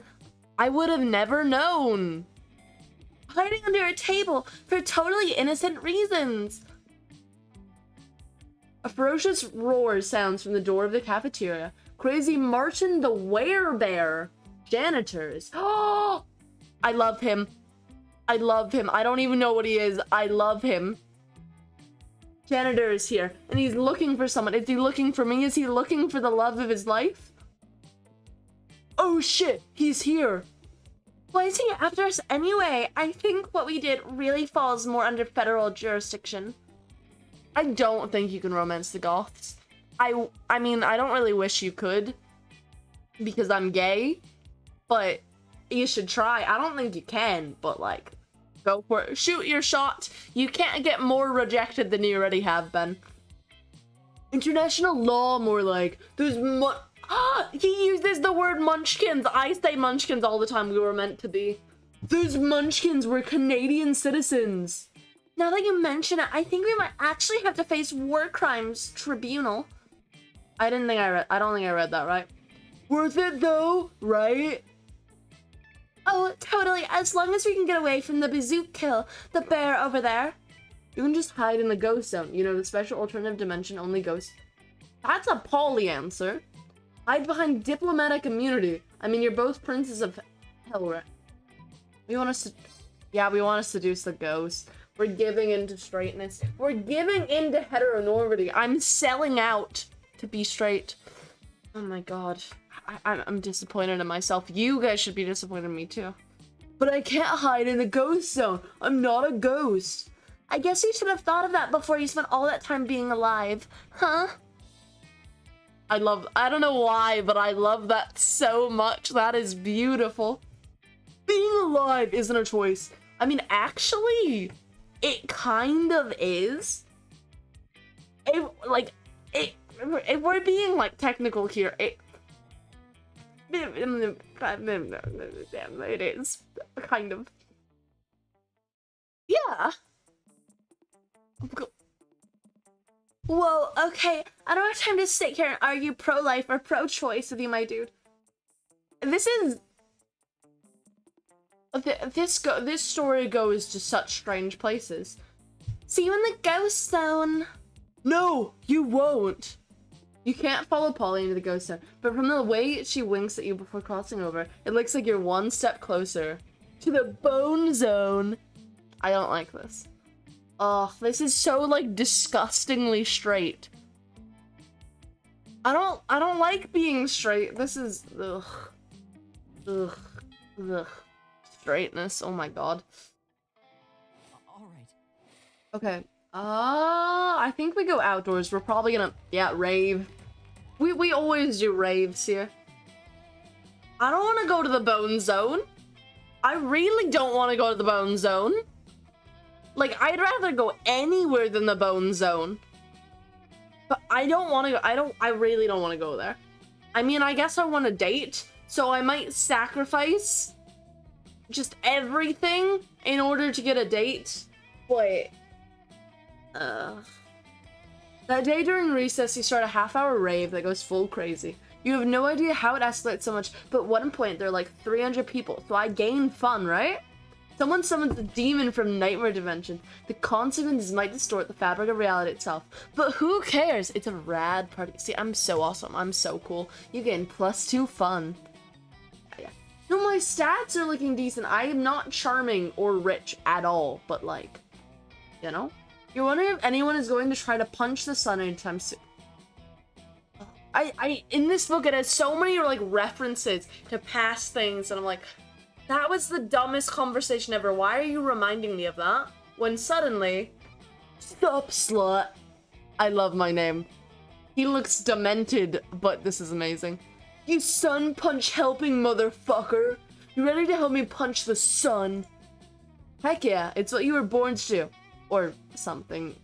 Speaker 1: I would have never known. Hiding under a table for totally innocent reasons. A ferocious roar sounds from the door of the cafeteria. Crazy Martin the Werebear. Janitors. Oh, I love him. I love him. I don't even know what he is. I love him. Janitor is here, and he's looking for someone. Is he looking for me? Is he looking for the love of his life? Oh shit, he's here. Why is he after us anyway? I think what we did really falls more under federal jurisdiction. I don't think you can romance the Goths. I mean, I don't really wish you could, because I'm gay, but you should try. I don't think you can, but like, go for it. Shoot your shot. You can't get more rejected than you already have been. International law, more like. There's he uses the word munchkins. I say munchkins all the time. We were meant to be. Those munchkins were Canadian citizens. Now that you mention it, I think we might actually have to face war crimes tribunal. I don't think I read that right. Worth it though, right? Oh, totally. As long as we can get away from the bazooka kill, the bear over there. You can just hide in the ghost zone. You know, the special alternative dimension only ghosts. That's a Polly answer. Hide behind diplomatic immunity. I mean, you're both princes of hell, right? We want us to... Yeah, we want to seduce the ghost. We're giving into straightness. We're giving into heteronormity. I'm selling out to be straight. Oh my god. I'm disappointed in myself. You guys should be disappointed in me too. But I can't hide in the ghost zone. I'm not a ghost. I guess you should have thought of that before you spent all that time being alive. Huh? I don't know why, but I love that so much. That is beautiful. Being alive isn't a choice. I mean, actually, it kind of is. if we're being like technical here, it is kind of, yeah. Well, okay, I don't have time to sit here and argue pro-life or pro-choice with you, my dude. This story goes to such strange places. See you in the ghost zone. No, you won't. You can't follow Polly into the ghost zone, but from the way she winks at you before crossing over, it looks like you're one step closer to the bone zone. I don't like this. Ugh, this is so, like, disgustingly straight. I don't like being straight. This is, ugh. Ugh. Ugh. Straightness, oh my god.
Speaker 2: Alright.
Speaker 1: Okay. I think we go outdoors. We're probably gonna, yeah, rave. We always do raves here. I don't want to go to the bone zone. I really don't want to go to the bone zone. Like, I'd rather go anywhere than the bone zone. But I don't want to go, I really don't want to go there. I mean, I guess I want a date, so I might sacrifice just everything in order to get a date. But, that day during recess, you start a half-hour rave that goes full crazy. You have no idea how it escalates so much, but at one point, there are like 300 people, so I gain fun, right? Someone summons the demon from Nightmare Dimension. The consequences might distort the fabric of reality itself. But who cares? It's a rad party. See, I'm so awesome. I'm so cool. You gain +2 fun. Yeah. No, my stats are looking decent. I am not charming or rich at all. But, like, you know? You're wondering if anyone is going to try to punch the sun anytime soon. In this book, it has so many, like, references to past things. And I'm like... That was the dumbest conversation ever. Why are you reminding me of that? When suddenly... Stop, slut. I love my name. He looks demented, but this is amazing. You sun punch helping motherfucker. You ready to help me punch the sun? Heck yeah, it's what you were born to do. Or something,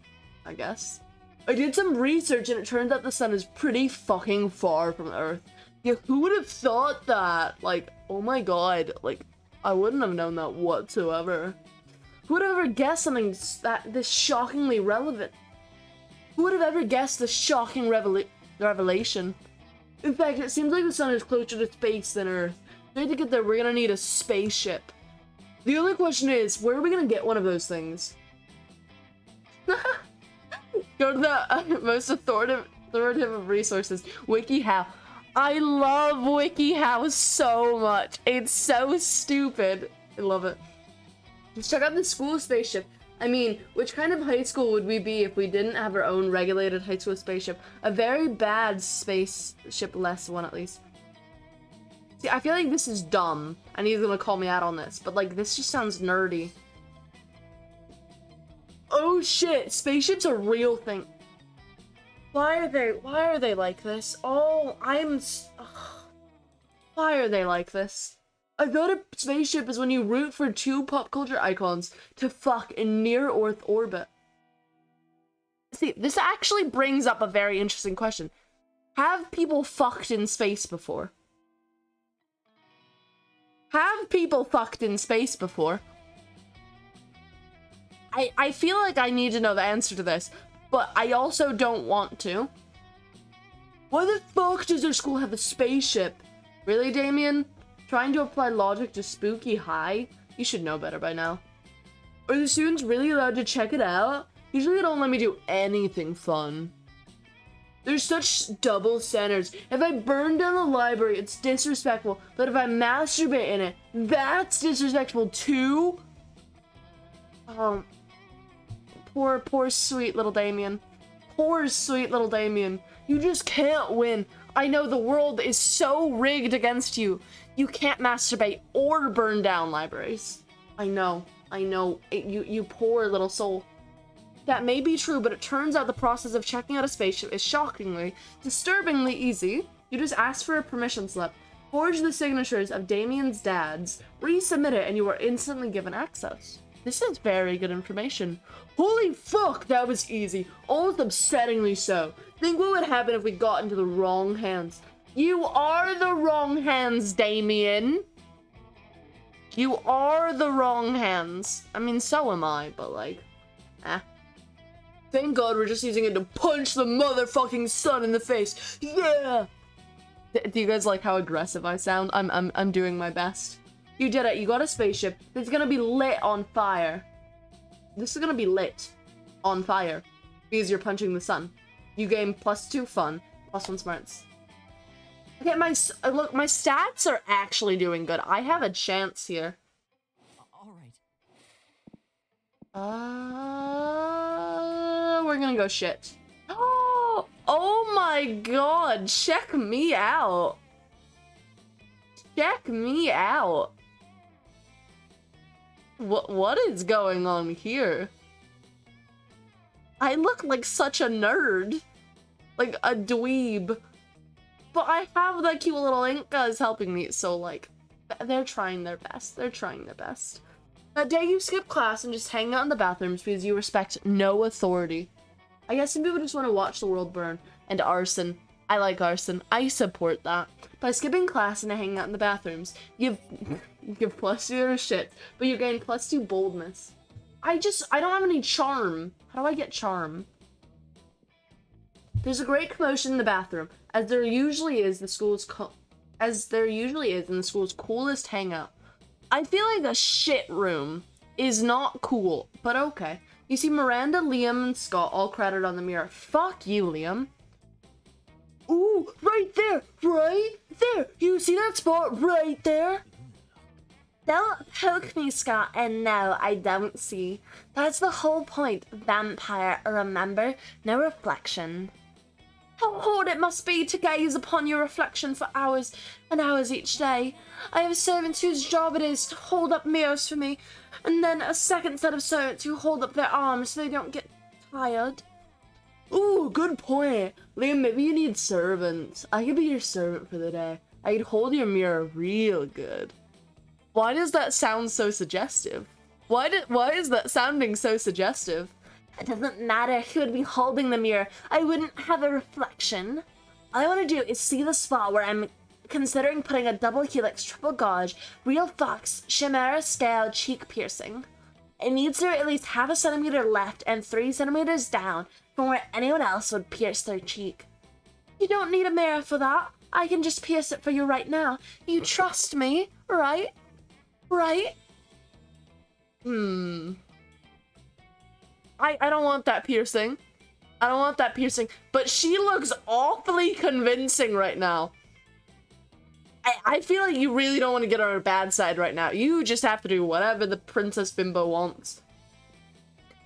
Speaker 1: I guess. I did some research and it turns out the sun is pretty fucking far from Earth. Yeah, who would have thought that? Like, oh my god, like, I wouldn't have known that whatsoever. Who would have ever guessed something this shockingly relevant? Who would have ever guessed the shocking revelation? In fact, it seems like the sun is closer to space than Earth. To get there, we're gonna need a spaceship. The only question is, where are we gonna get one of those things? Go to the most authoritative of resources, WikiHow. I love WikiHow so much. It's so stupid. I love it. Let's check out the school spaceship. I mean, which kind of high school would we be if we didn't have our own regulated high school spaceship? A very bad spaceship-less one, at least. See, I feel like this is dumb, and he's gonna call me out on this, but, like, this just sounds nerdy. Oh shit, spaceships are a real thing. Why are they like this? Oh, why are they like this? I thought a spaceship is when you root for 2 pop culture icons to fuck in near-Earth orbit. See, this actually brings up a very interesting question. Have people fucked in space before? Have people fucked in space before? I feel like I need to know the answer to this. But I also don't want to. Why the fuck does their school have a spaceship? Really, Damien? Trying to apply logic to Spooky High? You should know better by now. Are the students really allowed to check it out? Usually they don't let me do anything fun. There's such double standards. If I burn down the library, it's disrespectful. But if I masturbate in it, that's disrespectful too? Poor sweet little Damien. Poor sweet little Damien. You just can't win. I know the world is so rigged against you. You can't masturbate or burn down libraries. I know. You poor little soul. That may be true, but it turns out the process of checking out a spaceship is shockingly, disturbingly easy. You just ask for a permission slip, forge the signatures of Damien's dads, resubmit it, and you are instantly given access. This is very good information. Holy fuck, that was easy. Almost upsettingly so. Think what would happen if we got into the wrong hands. You are the wrong hands, Damien. You are the wrong hands. I mean, so am I, but like, Thank God we're just using it to punch the motherfucking sun in the face. Yeah! Do you guys like how aggressive I sound? I'm doing my best. You did it. You got a spaceship. It's gonna be lit on fire. This is gonna be lit on fire because you're punching the sun. You gain +2 fun, +1 smarts. Okay, look, my stats are actually doing good. I have a chance here.
Speaker 2: All right.
Speaker 1: We're gonna go shit. Oh my god, check me out. Check me out. What is going on here? I look like such a nerd. Like a dweeb. But I have that cute little Inkas helping me, so like, they're trying their best. They're trying their best. That day you skip class and just hang out in the bathrooms because you respect no authority. I guess some people just want to watch the world burn. And arson. I like arson. I support that. By skipping class and hanging out in the bathrooms, you give +2 to shit, but you gain +2 boldness. I don't have any charm. How do I get charm? There's a great commotion in the bathroom, as there usually is in the school's coolest hangout. I feel like a shit room is not cool, but okay. You see Miranda, Liam, and Scott all crowded on the mirror. Fuck you, Liam. Ooh, right there, right there. You see that spot right there? Don't poke me, Scott, and no, I don't see. That's the whole point, vampire, remember? No reflection. How hard it must be to gaze upon your reflection for hours and hours each day. I have servants whose job it is to hold up mirrors for me, and then a second set of servants who hold up their arms so they don't get tired. Ooh, good point. Liam, maybe you need servants. I could be your servant for the day. I could hold your mirror real good. Why does that sound so suggestive? Why is that sounding so suggestive? It doesn't matter who would be holding the mirror. I wouldn't have a reflection. All I want to do is see the spot where I'm considering putting a double helix, triple gauge, real fox, chimera scale cheek piercing. It needs to at least half a centimeter left and 3 centimeters down from where anyone else would pierce their cheek. You don't need a mirror for that. I can just pierce it for you right now. You trust me, right? Right? I don't want that piercing. I don't want that piercing. But she looks awfully convincing right now. I feel like you really don't want to get on her bad side right now. You just have to do whatever the Princess Bimbo wants.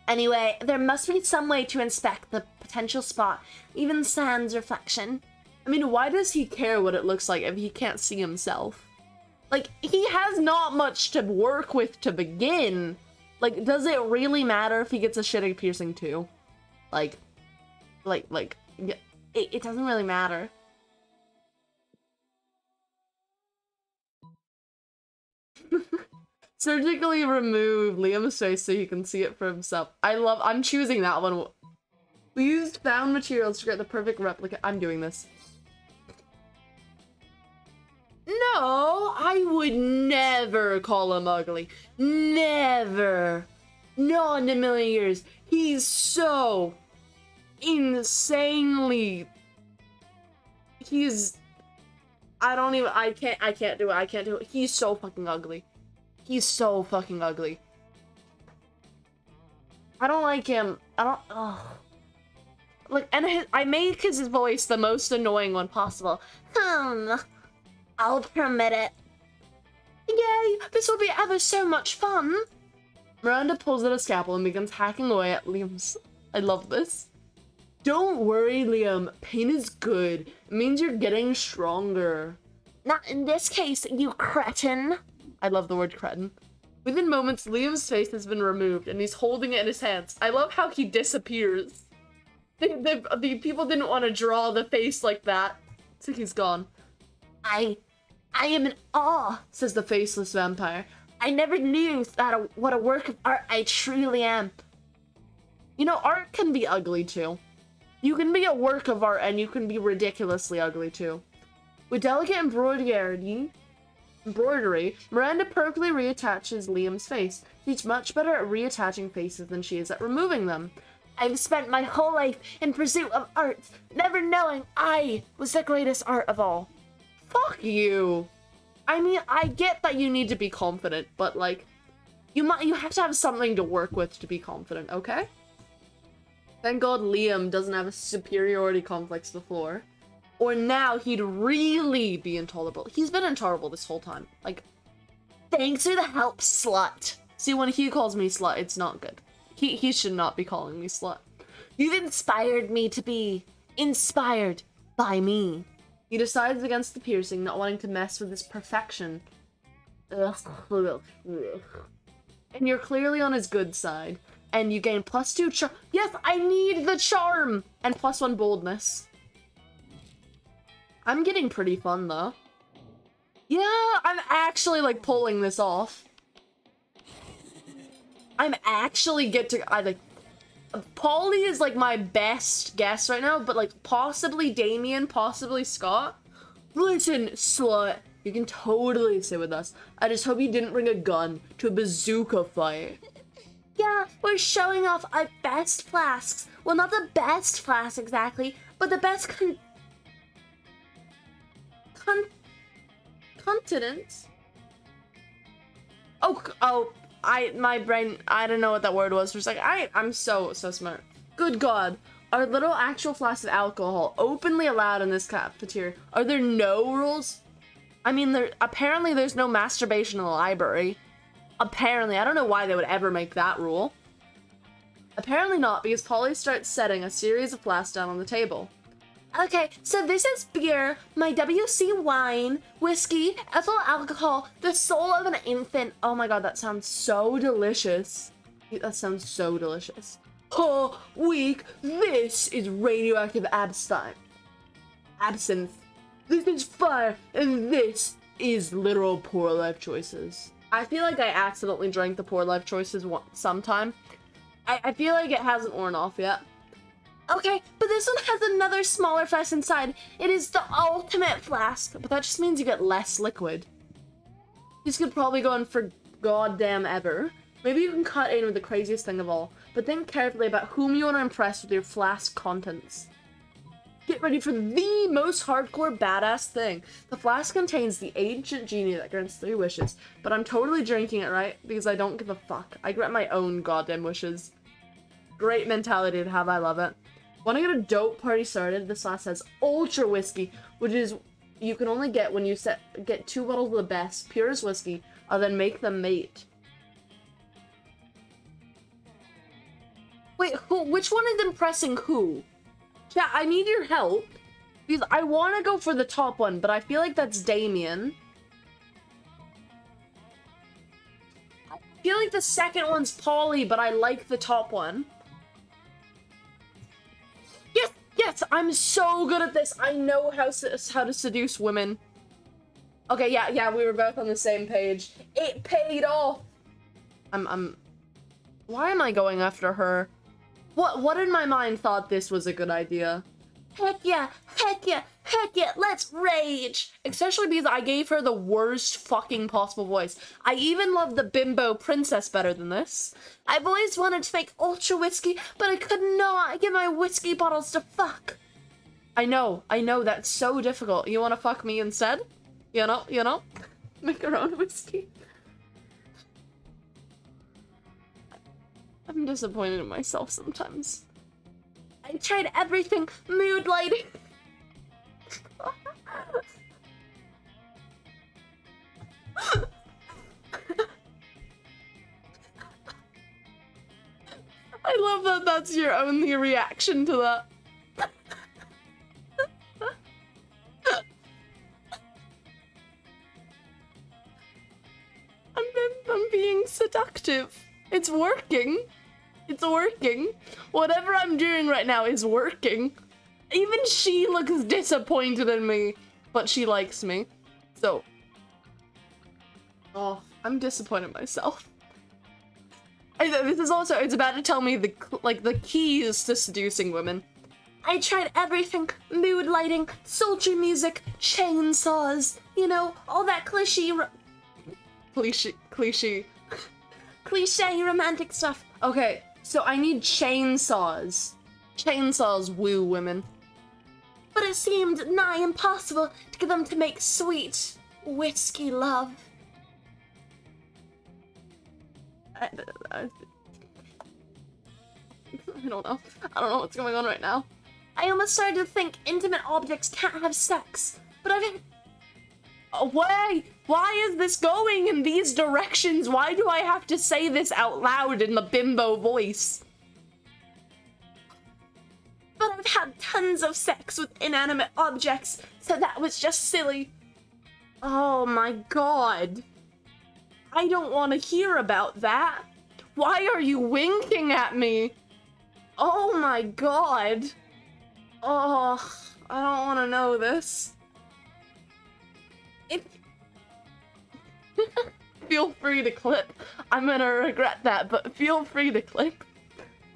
Speaker 1: Anyway, there must be some way to inspect the potential spot, even sans reflection. I mean, why does he care what it looks like if he can't see himself? Like, he has not much to work with to begin. Like, does it really matter if he gets a shitty piercing too? Like, it doesn't really matter. Surgically remove Liam's face so he can see it for himself. I'm choosing that one. We used found materials to create the perfect replica. I'm doing this. No, I would never call him ugly. Never. Not in a million years. He's so insanely... I can't do it. He's so fucking ugly. He's so fucking ugly. I don't like him. Like, and I make his voice the most annoying one possible. I'll permit it. Yay! This will be ever so much fun! Miranda pulls out a scalpel and begins hacking away at Liam's... I love this. Don't worry, Liam. Pain is good. It means you're getting stronger. Not in this case, you cretin. I love the word cretin. Within moments, Liam's face has been removed and he's holding it in his hands. I love how he disappears. The people didn't want to draw the face like that. So he's gone. I am in awe, says the faceless vampire. I never knew what a work of art I truly am. You know, art can be ugly too. You can be a work of art and you can be ridiculously ugly too. With delicate embroidery, Miranda perfectly reattaches Liam's face. She's much better at reattaching faces than she is at removing them. I've spent my whole life in pursuit of art, never knowing I was the greatest art of all. Fuck you. I mean, I get that you need to be confident, but like, you have to have something to work with to be confident, okay? Thank God Liam doesn't have a superiority complex before. Or now he'd really be intolerable. He's been intolerable this whole time. Like, thanks for the help, slut. See, when he calls me slut, it's not good. He should not be calling me slut. You've inspired me to be inspired by me. He decides against the piercing, not wanting to mess with his perfection. Ugh. And you're clearly on his good side. And you gain +2 charm. Yes, I need the charm! And +1 boldness. I'm getting pretty fun, though. Yeah, I'm actually, like, pulling this off. I'm actually Polly is, like, my best guess right now, but, like, possibly Damien, possibly Scott. Listen, slut, you can totally sit with us. I just hope you didn't bring a gun to a bazooka fight. Yeah, we're showing off our best flasks. Well, not the best flask exactly, but the best continents. My brain, I don't know what that word was for a second. I'm so smart. Good God. Are little actual flasks of alcohol openly allowed in this cafeteria? Are there no rules? I mean, apparently there's no masturbation in the library. Apparently. I don't know why they would ever make that rule. Apparently not, because Polly starts setting a series of flasks down on the table. Okay, so this is beer, my WC wine, whiskey, ethyl alcohol, the soul of an infant. Oh my God, that sounds so delicious. That sounds so delicious. Oh, weak. This is radioactive absinthe. This is fire, and this is literal poor life choices. I feel like I accidentally drank the poor life choices sometime. I feel like it hasn't worn off yet. Okay, but this one has another smaller flask inside. It is the ultimate flask, but that just means you get less liquid. This could probably go on for goddamn ever. Maybe you can cut in with the craziest thing of all, but think carefully about whom you want to impress with your flask contents. Get ready for the most hardcore badass thing. The flask contains the ancient genie that grants 3 wishes, but I'm totally drinking it, right? Because I don't give a fuck. I grant my own goddamn wishes. Great mentality to have, I love it. Want to get a dope party started? This flask has ultra whiskey, which is you can only get when you get 2 bottles of the best, purest whiskey, and then make them mate. Wait, which one is impressing who? Yeah, I need your help. Because I want to go for the top one, but I feel like that's Damien. I feel like the second one's Polly, but I like the top one. Yes, I'm so good at this. I know how to seduce women. Okay, yeah, we were both on the same page. It paid off. Why am I going after her? What in my mind thought this was a good idea? Heck yeah, let's rage! Especially because I gave her the worst fucking possible voice. I even love the bimbo princess better than this. I've always wanted to make ultra whiskey, but I could not get my whiskey bottles to fuck. I know, that's so difficult. You wanna fuck me instead? You know? Make our own whiskey. I'm disappointed in myself sometimes. I tried everything. Mood lighting. I love that that's your only reaction to that. I'm being seductive. It's working. It's working. Whatever I'm doing right now is working. Even she looks disappointed in me, but she likes me. So. Oh, I'm disappointed in myself. This is also, it's about to tell me the keys to seducing women. I tried everything. Mood lighting, sultry music, chainsaws, you know, all that cliche romantic stuff. Okay, so I need chainsaws. Chainsaws woo women. But it seemed nigh impossible to get them to make sweet whiskey love. I don't know. I don't know what's going on right now. I almost started to think intimate objects can't have sex, but I didn't. Why is this going in these directions? Why do I have to say this out loud in the bimbo voice? But I've had tons of sex with inanimate objects, so that was just silly. Oh my god. I don't want to hear about that. Why are you winking at me? Oh my god. Oh, I don't want to know this. Feel free to clip. I'm gonna regret that, but feel free to clip.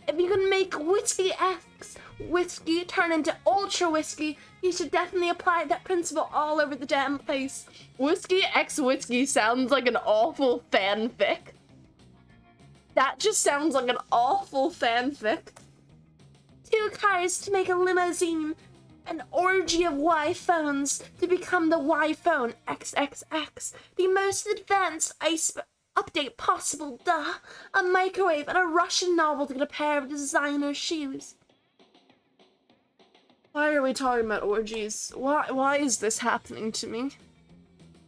Speaker 1: If you can make Whiskey X whiskey turn into Ultra Whiskey, you should definitely apply that principle all over the damn place. Whiskey X Whiskey sounds like an awful fanfic. That just sounds like an awful fanfic. 2 cars to make a limousine. An orgy of Y-phones to become the Y-phone XXX. The most advanced ice update possible, duh. A microwave and a Russian novel to get a pair of designer shoes. Why are we talking about orgies? Why is this happening to me?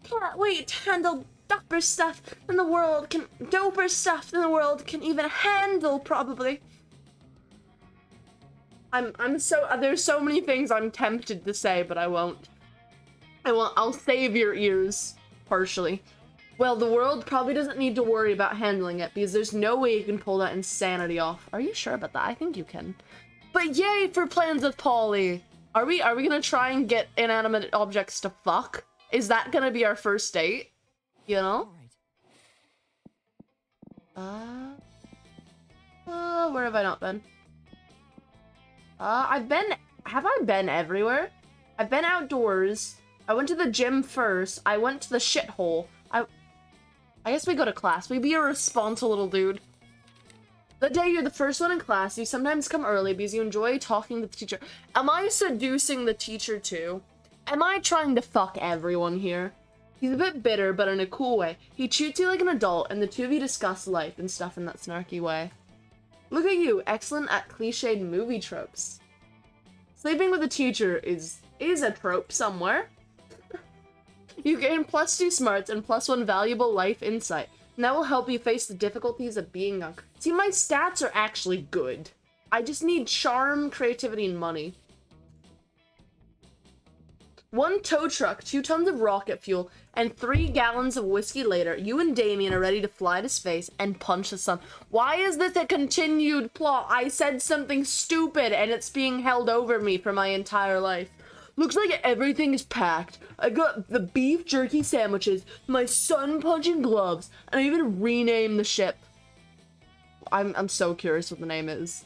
Speaker 1: Can't wait to handle doper stuff than the world can even handle, probably. There's so many things I'm tempted to say, but I won't. I'll save your ears, partially. Well, the world probably doesn't need to worry about handling it, because there's no way you can pull that insanity off. Are you sure about that? I think you can. But yay for plans with Polly! Are we gonna try and get inanimate objects to fuck? Is that gonna be our first date? You know? Where have I not been? Have I been everywhere? I've been outdoors. I went to the gym first. I went to the shithole. I guess we go to class. We be a responsible little dude. The day you're the first one in class, you sometimes come early because you enjoy talking to the teacher. Am I seducing the teacher too? Am I trying to fuck everyone here? He's a bit bitter, but in a cool way. He treats you like an adult, and the two of you discuss life and stuff in that snarky way. Look at you, excellent at cliched movie tropes. Sleeping with a teacher is a trope somewhere. You gain +2 smarts and +1 valuable life insight, and that will help you face the difficulties of being young. See, my stats are actually good. I just need charm, creativity, and money. 1 tow truck, 2 tons of rocket fuel, and 3 gallons of whiskey later, you and Damien are ready to fly to space and punch the sun. Why is this a continued plot? I said something stupid and it's being held over me for my entire life. Looks like everything is packed. I got the beef jerky sandwiches, my sun-punching gloves, and I even renamed the ship. I'm so curious what the name is.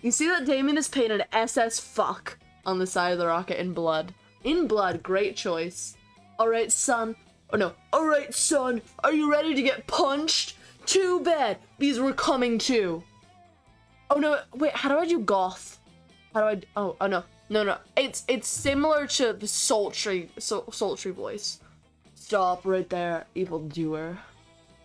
Speaker 1: You see that Damien has painted SS Fuck on the side of the rocket in blood. In blood, great choice. Alright, son. Oh no. Alright, son. Are you ready to get punched? Too bad. These were coming too. Oh no, wait, how do I do goth? How do I, oh no. No. It's similar to the sultry voice. Stop right there, evildoer.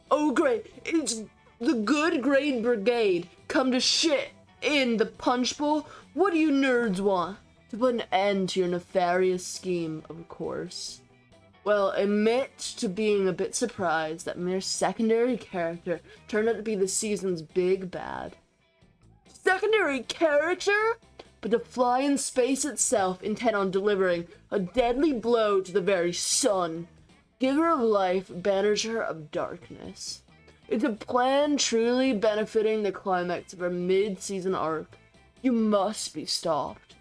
Speaker 1: Oh great, it's the Good Grade Brigade. Come to shit in the punch bowl. What do you nerds want? To put an end to your nefarious scheme, of course. Well, admit to being a bit surprised that mere secondary character turned out to be the season's big bad. Secondary character? But to fly in space itself, intent on delivering a deadly blow to the very sun. Giver of life, banisher of darkness. It's a plan truly benefiting the climax of our mid-season arc. You must be stopped.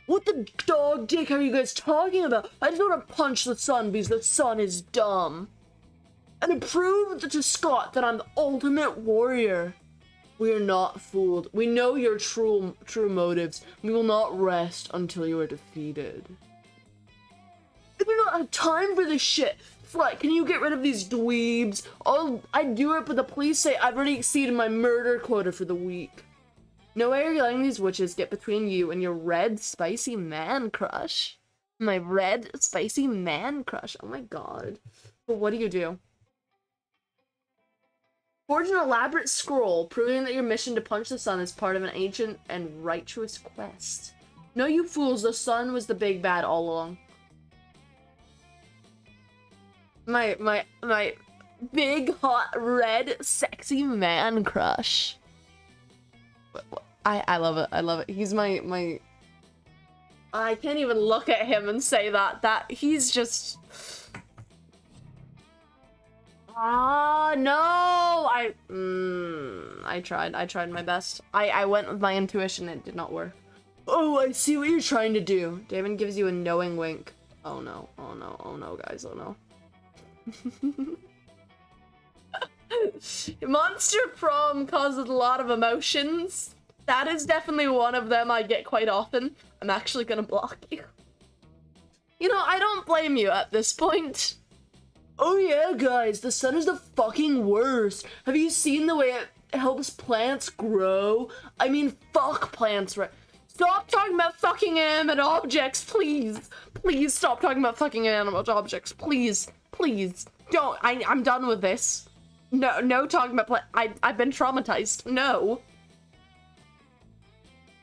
Speaker 1: What the dog dick are you guys talking about? I just want to punch the sun because the sun is dumb. and it proved to Scott that I'm the ultimate warrior. We are not fooled. We know your true motives. We will not rest until you are defeated. I do not have time for this shit. Flight, can you get rid of these dweebs? I'd do it, but the police say I've already exceeded my murder quota for the week. No way are you letting these witches get between you and your red, spicy man crush. My red, spicy man crush. Oh my god. But what do? Forge an elaborate scroll proving that your mission to punch the sun is part of an ancient and righteous quest. No, you fools, the sun was the big bad all along. My big, hot, red, sexy man crush. I love it. I love it. He's my... I can't even look at him and say that. He's just... Ah, no! I tried my best. I went with my intuition, it did not work. Oh, I see what you're trying to do. Damon gives you a knowing wink. Oh no, oh no, oh no, guys, oh no. Monster prom causes a lot of emotions. That is definitely one of them I get quite often. I'm actually gonna block you. You know, I don't blame you at this point. Oh yeah, guys, the sun is the fucking worst. Have you seen the way it helps plants grow? I mean, fuck plants, right? Stop talking about fucking animate objects, please. Please stop talking about fucking animate objects, please. Please. Don't. I'm done with this. No talking about I've been traumatized. No.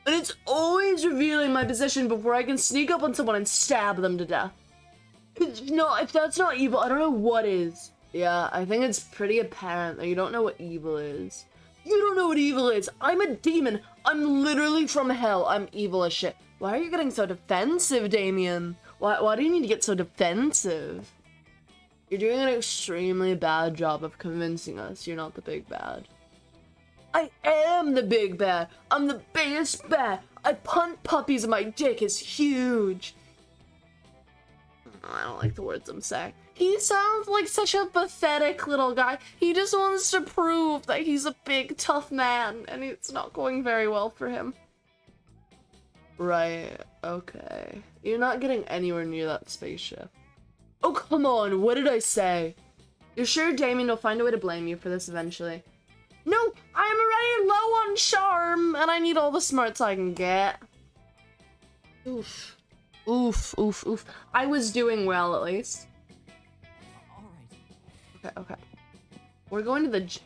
Speaker 1: And it's always revealing my position before I can sneak up on someone and stab them to death. No, if that's not evil, I don't know what is. Yeah, I think it's pretty apparent that you don't know what evil is. You don't know what evil is. I'm a demon. I'm literally from hell. I'm evil as shit. Why are you getting so defensive, Damien? Why do you need to get so defensive? You're doing an extremely bad job of convincing us you're not the big bad. I am the big bad. I'm the biggest bad. I punt puppies and my dick is huge. I don't like the words I'm saying. He sounds like such a pathetic little guy. He just wants to prove that he's a big, tough man, and it's not going very well for him. Right, okay. You're not getting anywhere near that spaceship. Oh, come on, what did I say? You're sure Damien will find a way to blame you for this eventually? No, I'm already low on charm, and I need all the smarts I can get. Oof. Oof, oof, oof. I was doing well, at least. Okay. We're going to the...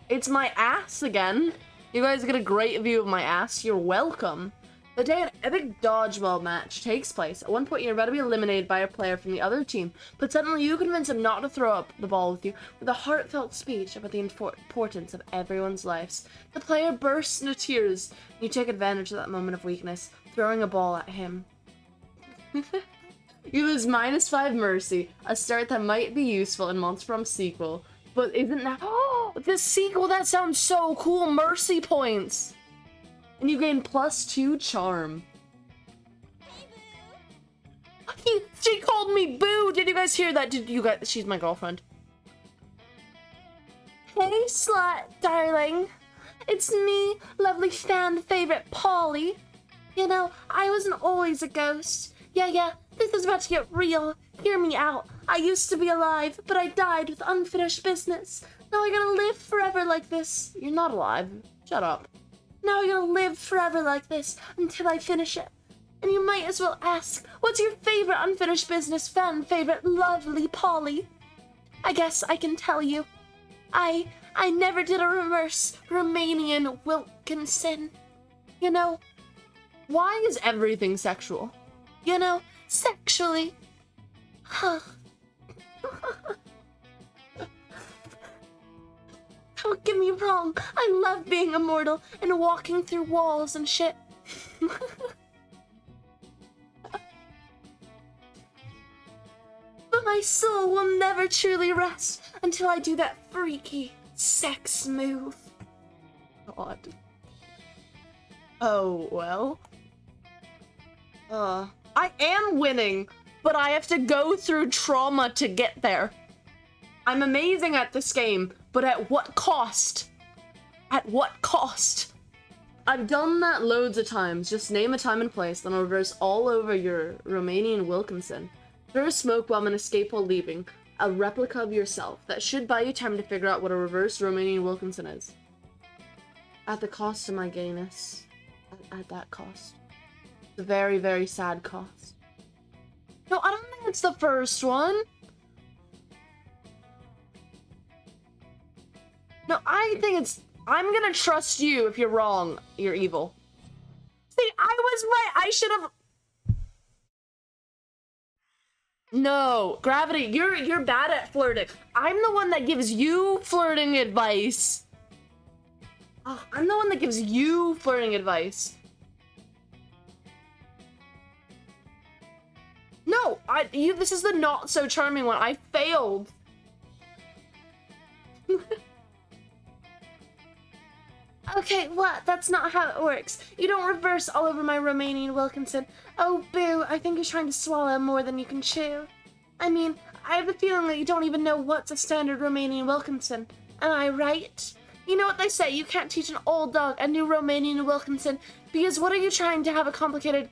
Speaker 1: It's my ass again. You guys get a great view of my ass. You're welcome. The day an epic dodgeball match takes place. At one point, you're about to be eliminated by a player from the other team, but suddenly you convince him not to throw up the ball with you with a heartfelt speech about the importance of everyone's lives. The player bursts into tears, and you take advantage of that moment of weakness, throwing a ball at him. You lose -5 mercy, a start that might be useful in Monster Prom sequel, but isn't that— oh, the sequel, that sounds so cool, mercy points! And you gain +2 charm. She called me Boo! Did you guys hear that? Did you guys— she's my girlfriend. Hey, slut, darling. It's me, lovely fan favorite Polly. You know, I wasn't always a ghost. Yeah, this is about to get real. Hear me out. I used to be alive, but I died with unfinished business. Now I gotta live forever like this. You're not alive. Shut up. Now I gotta live forever like this until I finish it. And you might as well ask, what's your favorite unfinished business fan favorite, lovely Polly? I guess I can tell you. I never did a reverse Romanian Wilkinson. You know, why is everything sexual? You know, sexually. Huh. Don't get me wrong, I love being immortal and walking through walls and shit. But my soul will never truly rest until I do that freaky sex move. God. Oh, well. I am winning, but I have to go through trauma to get there. I'm amazing at this game, but at what cost? At what cost? I've done that loads of times. Just name a time and place, then I'll reverse all over your Romanian Wilkinson. Throw a smoke bomb and escape while leaving. A replica of yourself. That should buy you time to figure out what a reverse Romanian Wilkinson is. At the cost of my gayness. At that cost. It's a very, very sad cost. No, I don't think it's the first one. No, I think it's... I'm gonna trust you. If you're wrong, you're evil. See, I was right. I should have... No, Gravity, you're bad at flirting. I'm the one that gives you flirting advice. Oh, I'm the one that gives you flirting advice. No, this is the not so charming one. I failed. Okay, what? That's not how it works. You don't reverse all over my Romanian Wilkinson. Oh, boo, I think you're trying to swallow more than you can chew. I mean, I have the feeling that you don't even know what's a standard Romanian Wilkinson. Am I right? You know what they say, you can't teach an old dog a new Romanian Wilkinson, because what are you trying to have a complicated...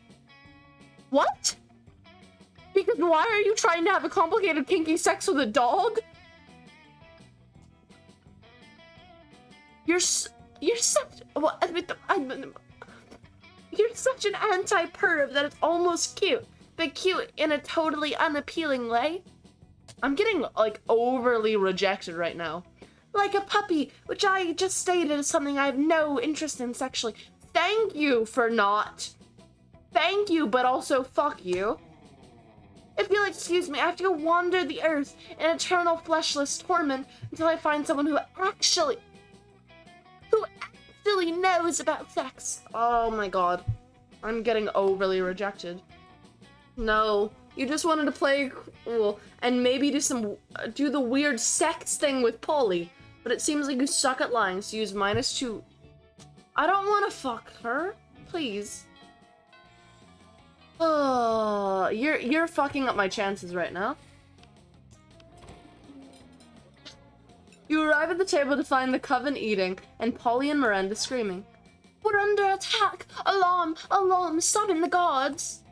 Speaker 1: What? Because why are you trying to have a complicated kinky sex with a dog? You're such an anti-perv that it's almost cute, but cute in a totally unappealing way. I'm getting, like, overly rejected right now. Like a puppy, which I just stated is something I have no interest in sexually. Thank you for not. Thank you, but also fuck you. If you'll excuse me, I have to go wander the earth in eternal fleshless torment until I find someone who actually knows about sex. Oh my god. I'm getting overly rejected. No, you just wanted to play cool and maybe do the weird sex thing with Polly, but it seems like you suck at lying, so use -2. I don't want to fuck her. Please. Oh, you're fucking up my chances right now. You arrive at the table to find the coven eating, and Polly and Miranda screaming. We're under attack! Alarm! Alarm! Summon the guards!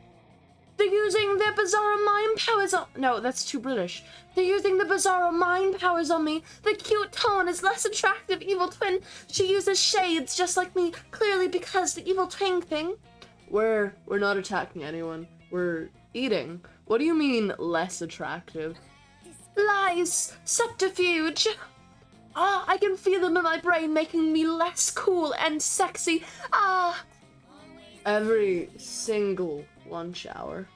Speaker 1: They're using their bizarro mind powers on— No, that's too British. They're using the bizarro mind powers on me. The cute Ton is less attractive evil twin. She uses shades just like me, clearly because the evil twin thing. We're not attacking anyone. We're eating. What do you mean, less attractive? Lies! Subterfuge! Ah, I can feel them in my brain, making me less cool and sexy. Ah! Every single lunch hour.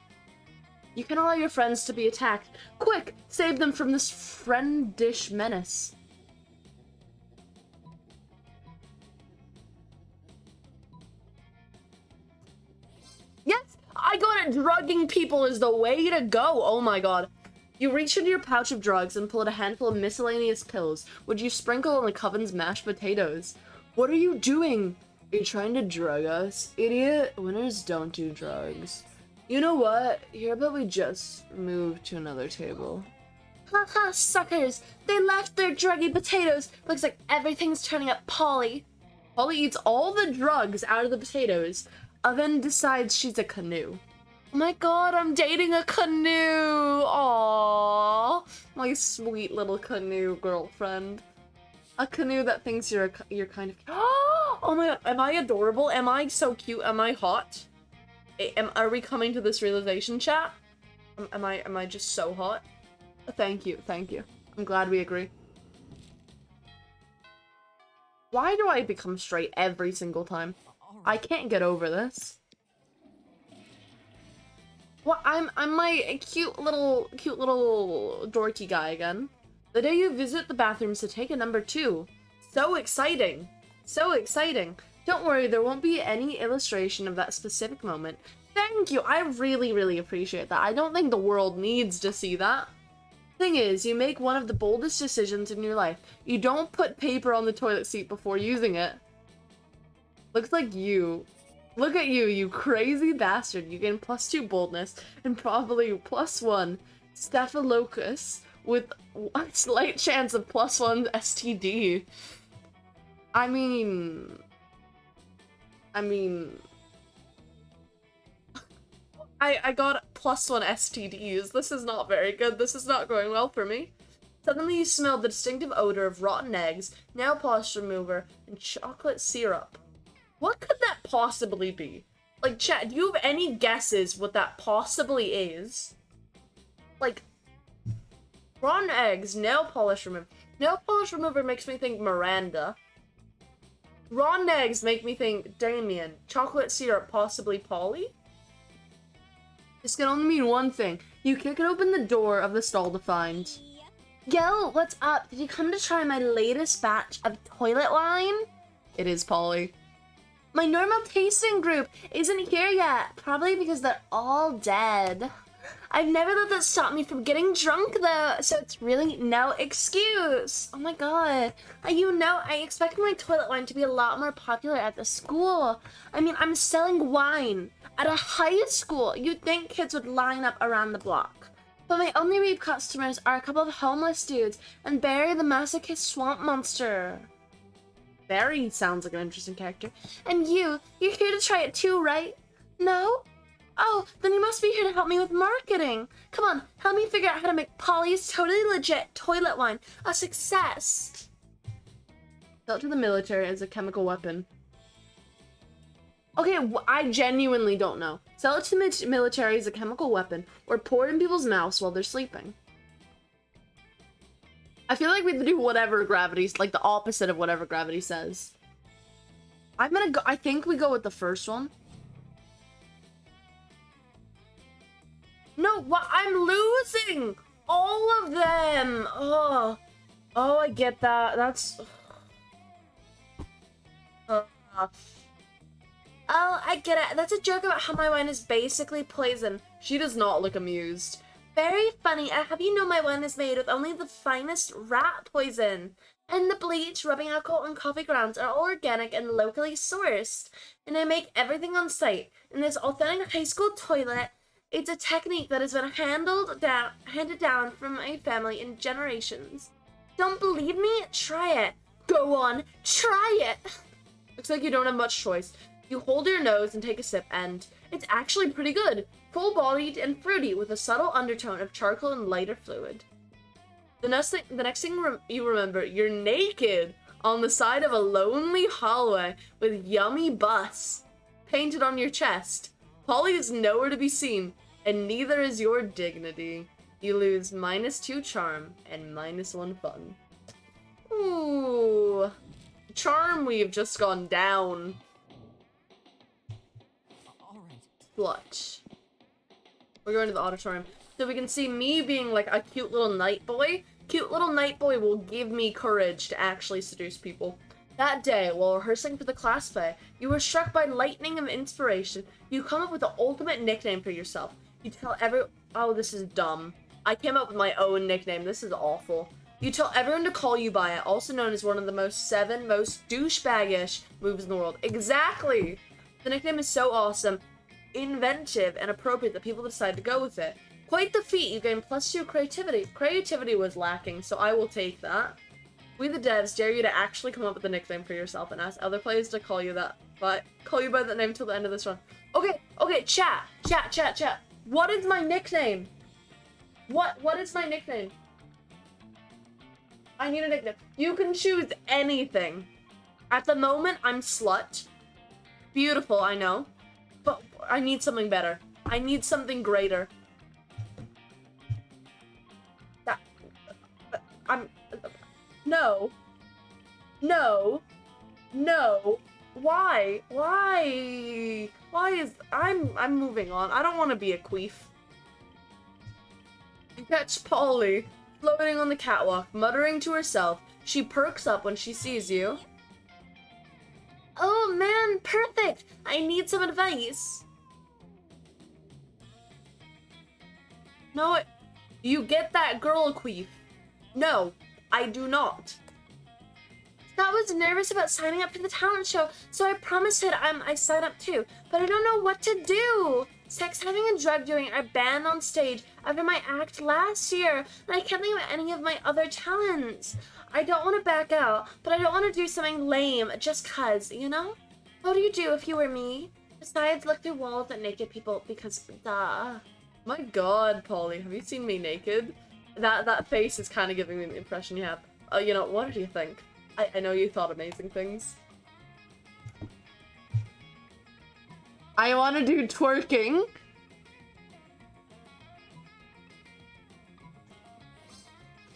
Speaker 1: You can allow your friends to be attacked. Quick, save them from this friendish menace. Yes, I got it. Drugging people is the way to go. Oh my god. You reach into your pouch of drugs and pull out a handful of miscellaneous pills, which you sprinkle on the coven's mashed potatoes. What are you doing? Are you trying to drug us? Idiot. Winners don't do drugs. You know what? Here, but we just moved to another table. Haha, suckers. They left their druggy potatoes. Looks like everything's turning up Polly. Polly eats all the drugs out of the potatoes, then decides she's a canoe. Oh my god, I'm dating a canoe! Aww, my sweet little canoe girlfriend. A canoe that thinks you're kind of— Oh my god, am I adorable? Am I so cute? Am I hot? Are we coming to this realization, chat? Am I just so hot? Thank you, thank you. I'm glad we agree. Why do I become straight every single time? I can't get over this. Well, I'm my cute little dorky guy again. The day you visit the bathrooms to take a number 2. So exciting. So exciting. Don't worry, there won't be any illustration of that specific moment. Thank you, I really, really appreciate that. I don't think the world needs to see that. Thing is, you make one of the boldest decisions in your life. You don't put paper on the toilet seat before using it. Looks like you. Look at you, you crazy bastard. You gain +2 boldness and probably +1 Staphylococcus. with a slight chance of +1 STD. I mean, I got +1 STDs. This is not very good. This is not going well for me. Suddenly you smell the distinctive odor of rotten eggs, nail polish remover, and chocolate syrup. What could that possibly be? Like, chat, do you have any guesses what that possibly is? Like, rotten eggs, nail polish remover. Nail polish remover makes me think Miranda. Rotten eggs make me think Damien. Chocolate syrup, possibly Polly? This can only mean one thing. You kick open the door of the stall to find. Yo, what's up? Did you come to try my latest batch of toilet wine? It is Polly. My normal tasting group isn't here yet. Probably because they're all dead. I've never let that stop me from getting drunk though, so it's really no excuse. Oh my god. You know, I expected my toilet wine to be a lot more popular at the school. I mean, I'm selling wine at a high school. You'd think kids would line up around the block. But my only repeat customers are a couple of homeless dudes and Barry the masochist swamp monster. Barry sounds like an interesting character. And you're here to try it too, right? No? Oh, then you must be here to help me with marketing. Come on, help me figure out how to make Polly's totally legit toilet wine a success. Sell it to the military as a chemical weapon. Okay, I genuinely don't know. Sell it to the military as a chemical weapon, or pour it in people's mouths while they're sleeping. I feel like we have to do whatever gravity's, like the opposite of whatever gravity says. I'm gonna go, I think we go with the first one. No, what? I'm losing all of them. Oh, I get that. That's. Oh, I get it. That's a joke about how my wine is basically poison. She does not look amused. Very funny. I have you know my wine is made with only the finest rat poison. And the bleach, rubbing alcohol, and coffee grounds are all organic and locally sourced. And I make everything on site. In this authentic high school toilet, it's a technique that has been handed down from my family in generations. Don't believe me? Try it. Go on, try it. Looks like you don't have much choice. You hold your nose and take a sip, and it's actually pretty good. Full-bodied and fruity with a subtle undertone of charcoal and lighter fluid. The next thing you remember, you're naked on the side of a lonely hallway with yummy bus painted on your chest. Polly is nowhere to be seen, and neither is your dignity. You lose -2 charm and -1 fun. Ooh. Charm, we've just gone down. Slut. We're going to the auditorium. So we can see me being like a cute little night boy. Cute little night boy will give me courage to actually seduce people. That day, while rehearsing for the class play, you were struck by lightning of inspiration. You come up with the ultimate nickname for yourself. You tell oh, this is dumb. I came up with my own nickname. This is awful. You tell everyone to call you by it, also known as one of the 7 most douchebaggish moves in the world. Exactly! The nickname is so awesome, inventive, and appropriate that people decide to go with it. Quite the feat, you gain +2 creativity. Creativity was lacking, so I will take that. We the devs dare you to actually come up with a nickname for yourself and ask other players to call you that, but call you by that name till the end of this run. Okay, chat. What is my nickname? What is my nickname? I need a nickname. You can choose anything. At the moment, I'm Slut. Beautiful, I know. But I need something better. I need something greater. No. Why? I'm moving on. I don't want to be a queef. You catch Polly floating on the catwalk, muttering to herself. She perks up when she sees you. Oh man, perfect! I need some advice. No, you get that girl a queef. No, I do not. Scott was nervous about signing up for the talent show, so I promised it I sign up too, but I don't know what to do. sex having and drug doing are banned on stage after my act last year, and I can't think of any of my other talents. I don't want to back out, but I don't want to do something lame just cuz, you know? What do you do if you were me? Besides look through walls at naked people because duh. My god, Polly, have you seen me naked? That face is kind of giving me the impression you have. Oh, you know, what do you think? I know you thought amazing things. I want to do twerking.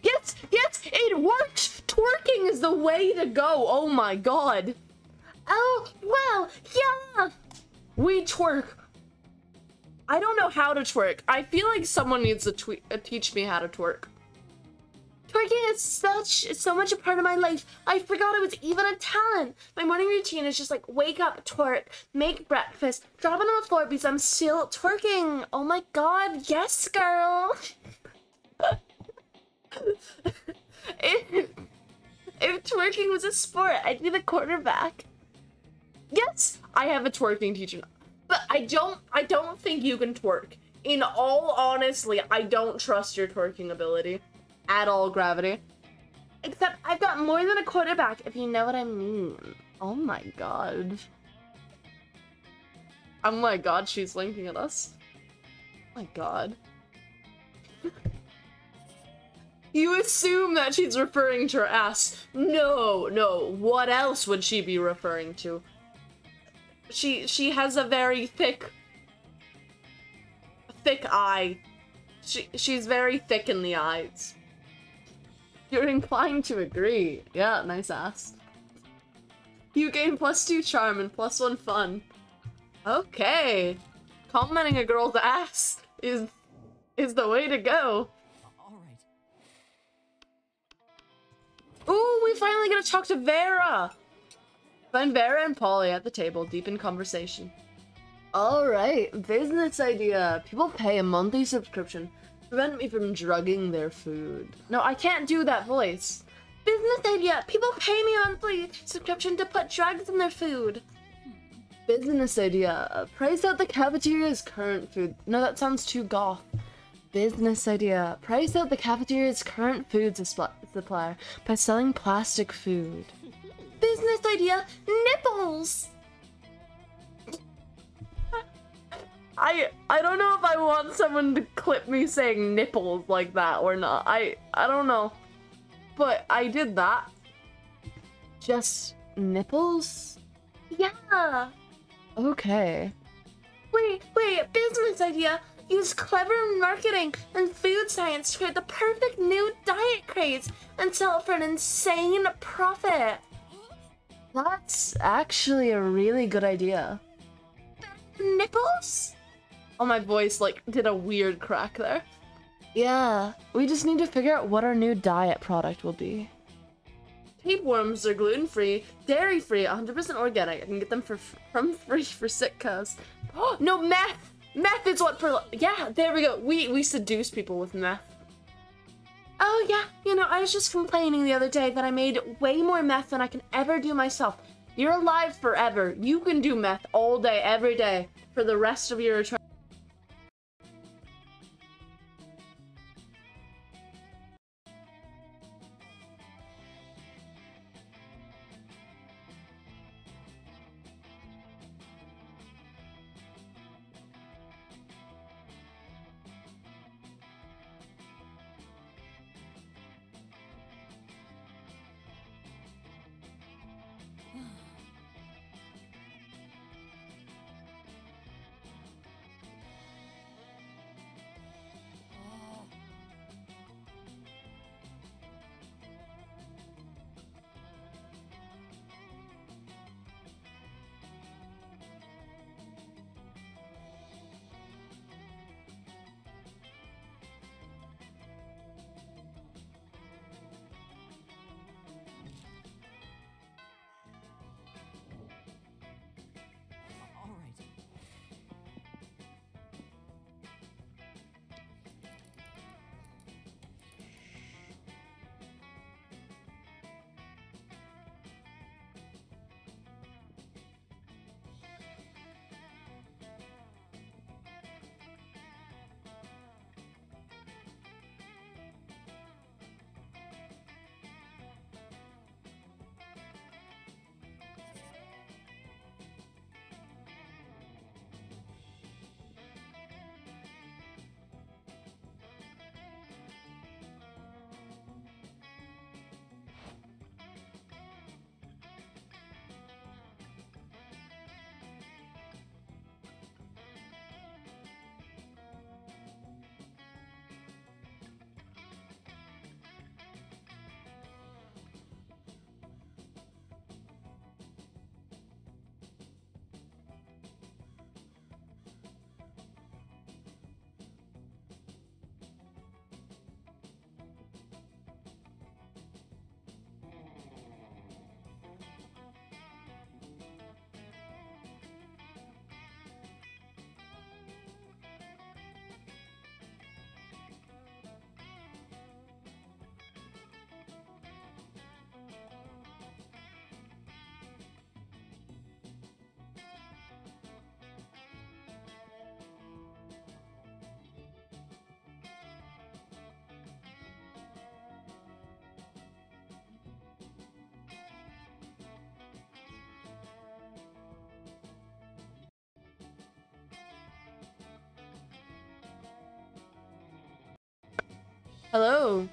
Speaker 1: Yes, yes, it works! Twerking is the way to go, oh my god. Oh, wow, yeah! We twerk. I don't know how to twerk. I feel like someone needs to teach me how to twerk. Twerking is so much a part of my life. I forgot it was even a talent. My morning routine is just like wake up, twerk, make breakfast, drop it on the floor because I'm still twerking. Oh my god, yes, girl. if twerking was a sport, I'd be the quarterback. Yes, I have a twerking teacher. But I don't think you can twerk. In all honesty, I don't trust your twerking ability. At all, Gravity. Except I've got more than a quarterback, if you know what I mean. Oh my god. Oh my god, she's linking at us. Oh my god. You assume that she's referring to her ass. No, no. What else would she be referring to? She has a very thick eye. She's very thick in the eyes. You're inclined to agree. Yeah, nice ass. You gain +2 charm and +1 fun. Okay. Complimenting a girl's ass is the way to go.
Speaker 2: Alright.
Speaker 1: Ooh, we finally get to talk to Vera! Find Vera and Polly at the table, deep in conversation. Alright, business idea. People pay a monthly subscription to prevent me from drugging their food. No, I can't do that voice. Business idea. People pay me a monthly subscription to put drugs in their food. Business idea. Price out the cafeteria's current food. No, that sounds too goth. Business idea. Price out the cafeteria's current food supplier by selling plastic food. Business idea. Nipples! I don't know if I want someone to clip me saying nipples like that or not. I don't know. But I did that. Just nipples? Yeah. Okay. Wait, business idea. Use clever marketing and food science to create the perfect new diet craze and sell it for an insane profit. That's actually a really good idea. Nipples? Oh, my voice, like, did a weird crack there. Yeah, we just need to figure out what our new diet product will be. Tapeworms are gluten-free, dairy-free, 100% organic. I can get them from free for Sitcas. Oh, no, meth! Meth is what for... Yeah, there we go. We seduce people with meth. Oh, yeah, you know, I was just complaining the other day that I made way more meth than I can ever do myself. You're alive forever. You can do meth all day, every day, for the rest of your eternity. Hello.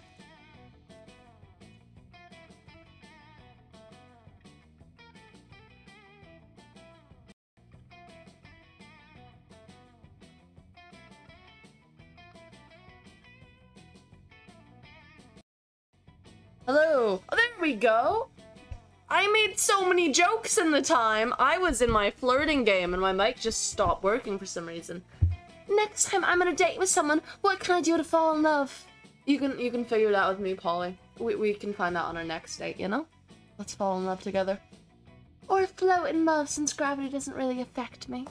Speaker 1: Hello. Oh, there we go. I made so many jokes in the time. I was in my flirting game and my mic just stopped working for some reason. Next time I'm on a date with someone, what can I do to fall in love? You can figure it out with me, Polly. We can find out on our next date, you know? Let's fall in love together. Or float in love since gravity doesn't really affect me.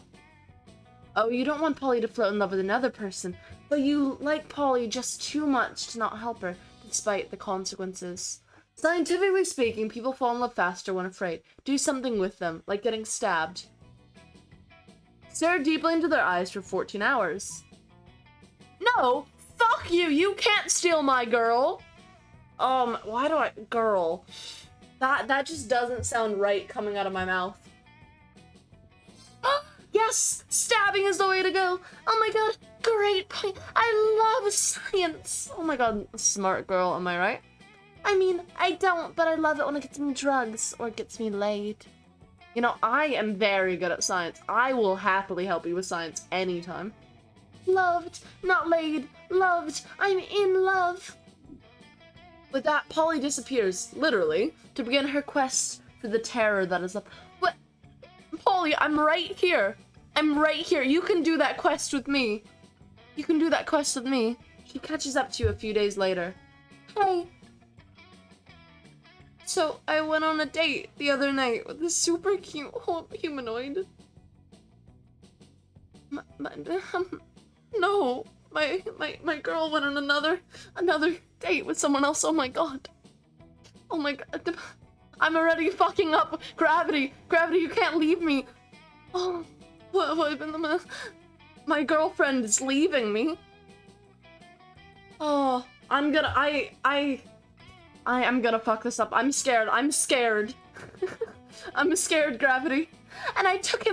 Speaker 1: Oh, you don't want Polly to float in love with another person, but you like Polly just too much to not help her, despite the consequences. Scientifically speaking, people fall in love faster when afraid. Do something with them, like getting stabbed. Stare deeply into their eyes for 14 hours. No! Fuck you! You can't steal my girl! Why do I... Girl. That just doesn't sound right coming out of my mouth. Yes! Stabbing is the way to go! Oh my god, great point! I love science! Oh my god, smart girl, am I right? I mean, I don't, but I love it when it gets me drugs or gets me laid. You know, I am very good at science. I will happily help you with science anytime. Loved, not laid, loved, I'm in love. With that, Polly disappears, literally, to begin her quest for the terror that is up. What? Polly, I'm right here. I'm right here. You can do that quest with me. You can do that quest with me. She catches up to you a few days later. Hey. So, I went on a date the other night with this super cute humanoid. No, my girl went on another date with someone else. Oh my god. Oh my god. I'm already fucking up. Gravity, you can't leave me. Oh, what happened? My girlfriend is leaving me. Oh, I'm gonna fuck this up. I'm scared. I'm scared, Gravity. And I took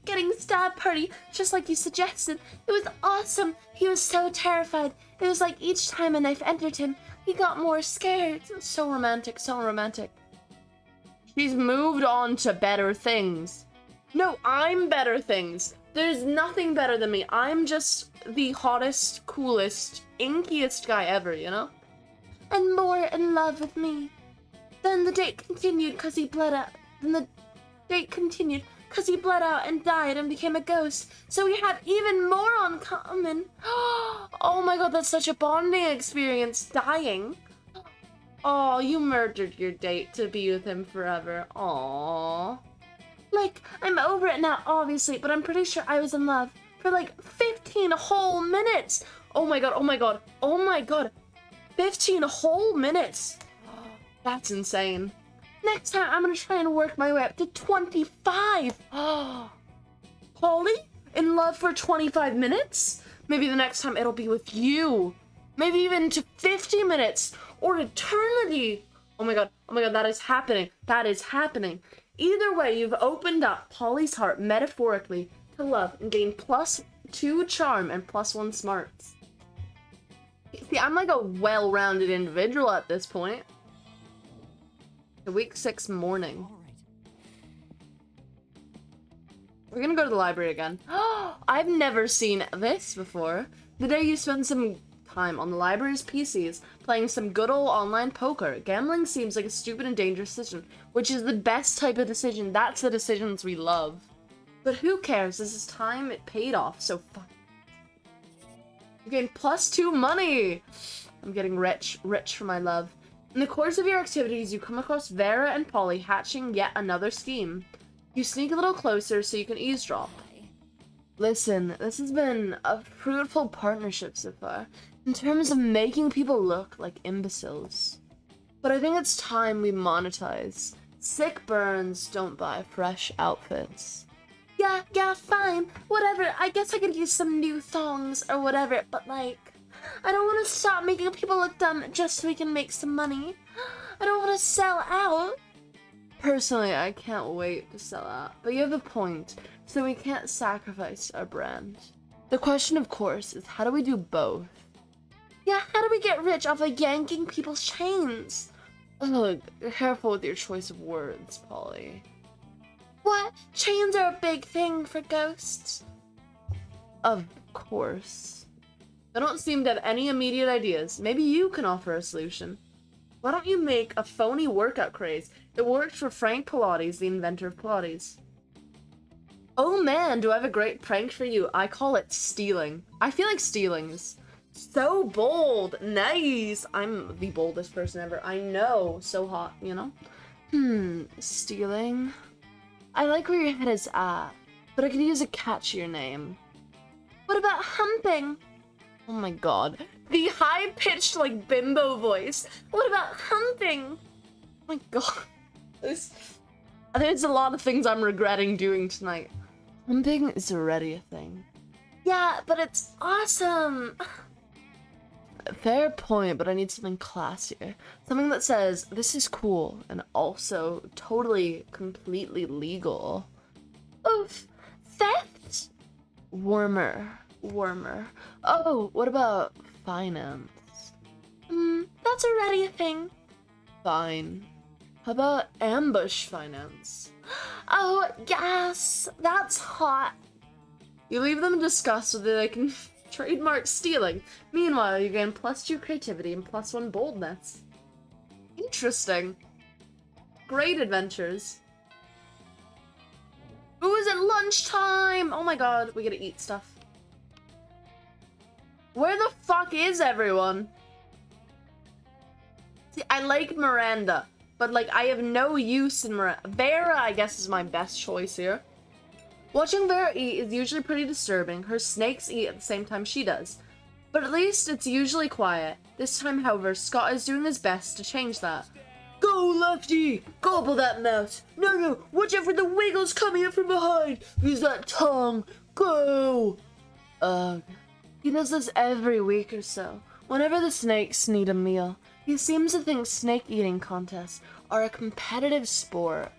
Speaker 1: getting stabbed party, just like you suggested. It was awesome. He was so terrified. It was like each time a knife entered him, he got more scared. So romantic, so romantic. She's moved on to better things. No, I'm better things. There's nothing better than me. I'm just the hottest, coolest, inkiest guy ever, you know? And more in love with me. Then the date continued because he bled out. And died and became a ghost. So we have even more in common. Oh my god, that's such a bonding experience, dying. Oh, you murdered your date to be with him forever. Aww. Like, I'm over it now, obviously, but I'm pretty sure I was in love for like 15 whole minutes. Oh my god, oh my god, oh my god. 15 whole minutes. That's insane. Next time, I'm gonna try and work my way up to 25. Polly? In love for 25 minutes? Maybe the next time it'll be with you. Maybe even to 50 minutes or eternity. Oh my god, that is happening. That is happening. Either way, you've opened up Polly's heart metaphorically to love and gained +2 charm and +1 smarts. See, I'm like a well-rounded individual at this point. Week 6 morning. We're gonna go to the library again. I've never seen this before. The day you spend some time on the library's PCs playing some good old online poker. Gambling seems like a stupid and dangerous decision, which is the best type of decision. That's the decisions we love. But who cares? This is time it paid off, so fun. You gain +2 money! I'm getting rich for my love. In the course of your activities, you come across Vera and Polly hatching yet another scheme. You sneak a little closer so you can eavesdrop. Listen, this has been a fruitful partnership so far, in terms of making people look like imbeciles. But I think it's time we monetize. Sick burns don't buy fresh outfits. Yeah, fine, whatever, I guess I could use some new thongs or whatever, but like, I don't want to stop making people look dumb just so we can make some money. I don't want to sell out. Personally, I can't wait to sell out, but you have a point, so we can't sacrifice our brand. The question, of course, is how do we do both? Yeah, how do we get rich off of yanking people's chains? Ugh, careful with your choice of words, Polly. What? Chains are a big thing for ghosts. Of course. I don't seem to have any immediate ideas. Maybe you can offer a solution. Why don't you make a phony workout craze? It worked for Frank Pilates, the inventor of Pilates. Oh man, do I have a great prank for you. I call it stealing. I feel like stealing is so bold. Nice. I'm the boldest person ever. I know. So hot, you know? Stealing. I like where your head is at, but I could use a catchier name. What about humping? Oh my god. The high-pitched, like, bimbo voice. What about humping? Oh my god. There's a lot of things I'm regretting doing tonight. Humping is already a thing. Yeah, but it's awesome. Fair point, but I need something classier. Something that says, this is cool, and also totally, completely legal. Oof. Theft? Warmer. Oh, what about finance? That's already a thing. Fine. How about ambush finance? Oh, yes, that's hot. You leave them in disgust so that they can trademark stealing. Meanwhile, you gain +2 creativity and +1 boldness. Interesting. Great adventures. Ooh, is it lunchtime? Oh my god, we gotta eat stuff. Where the fuck is everyone? See, I like Miranda, but like I have no use in Miranda. Vera, I guess, is my best choice here. Watching Vera eat is usually pretty disturbing. Her snakes eat at the same time she does. But at least it's usually quiet. This time, however, Scott is doing his best to change that. Go, Lefty! Gobble that mouse! No, watch out for the wiggles coming up from behind! Use that tongue! Go! Ugh. He does this every week or so. Whenever the snakes need a meal, he seems to think snake eating contests are a competitive sport.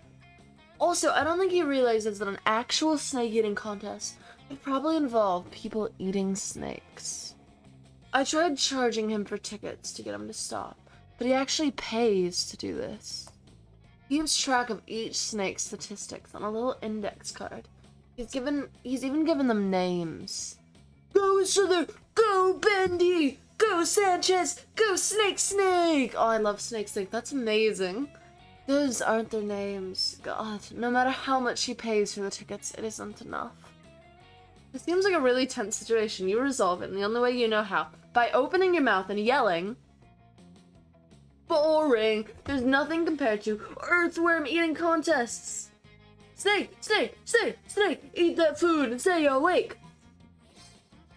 Speaker 1: Also, I don't think he realizes that an actual snake eating contest would probably involve people eating snakes. I tried charging him for tickets to get him to stop, but he actually pays to do this. He keeps track of each snake's statistics on a little index card. He's even given them names. Go, Slither! Go, Bendy! Go, Sanchez! Go, Snake! Oh, I love Snake. That's amazing. Those aren't their names. God, no matter how much he pays for the tickets, it isn't enough. It seems like a really tense situation. You resolve it in the only way you know how. By opening your mouth and yelling, boring! There's nothing compared to earthworm eating contests! Snake! Eat that food and stay awake!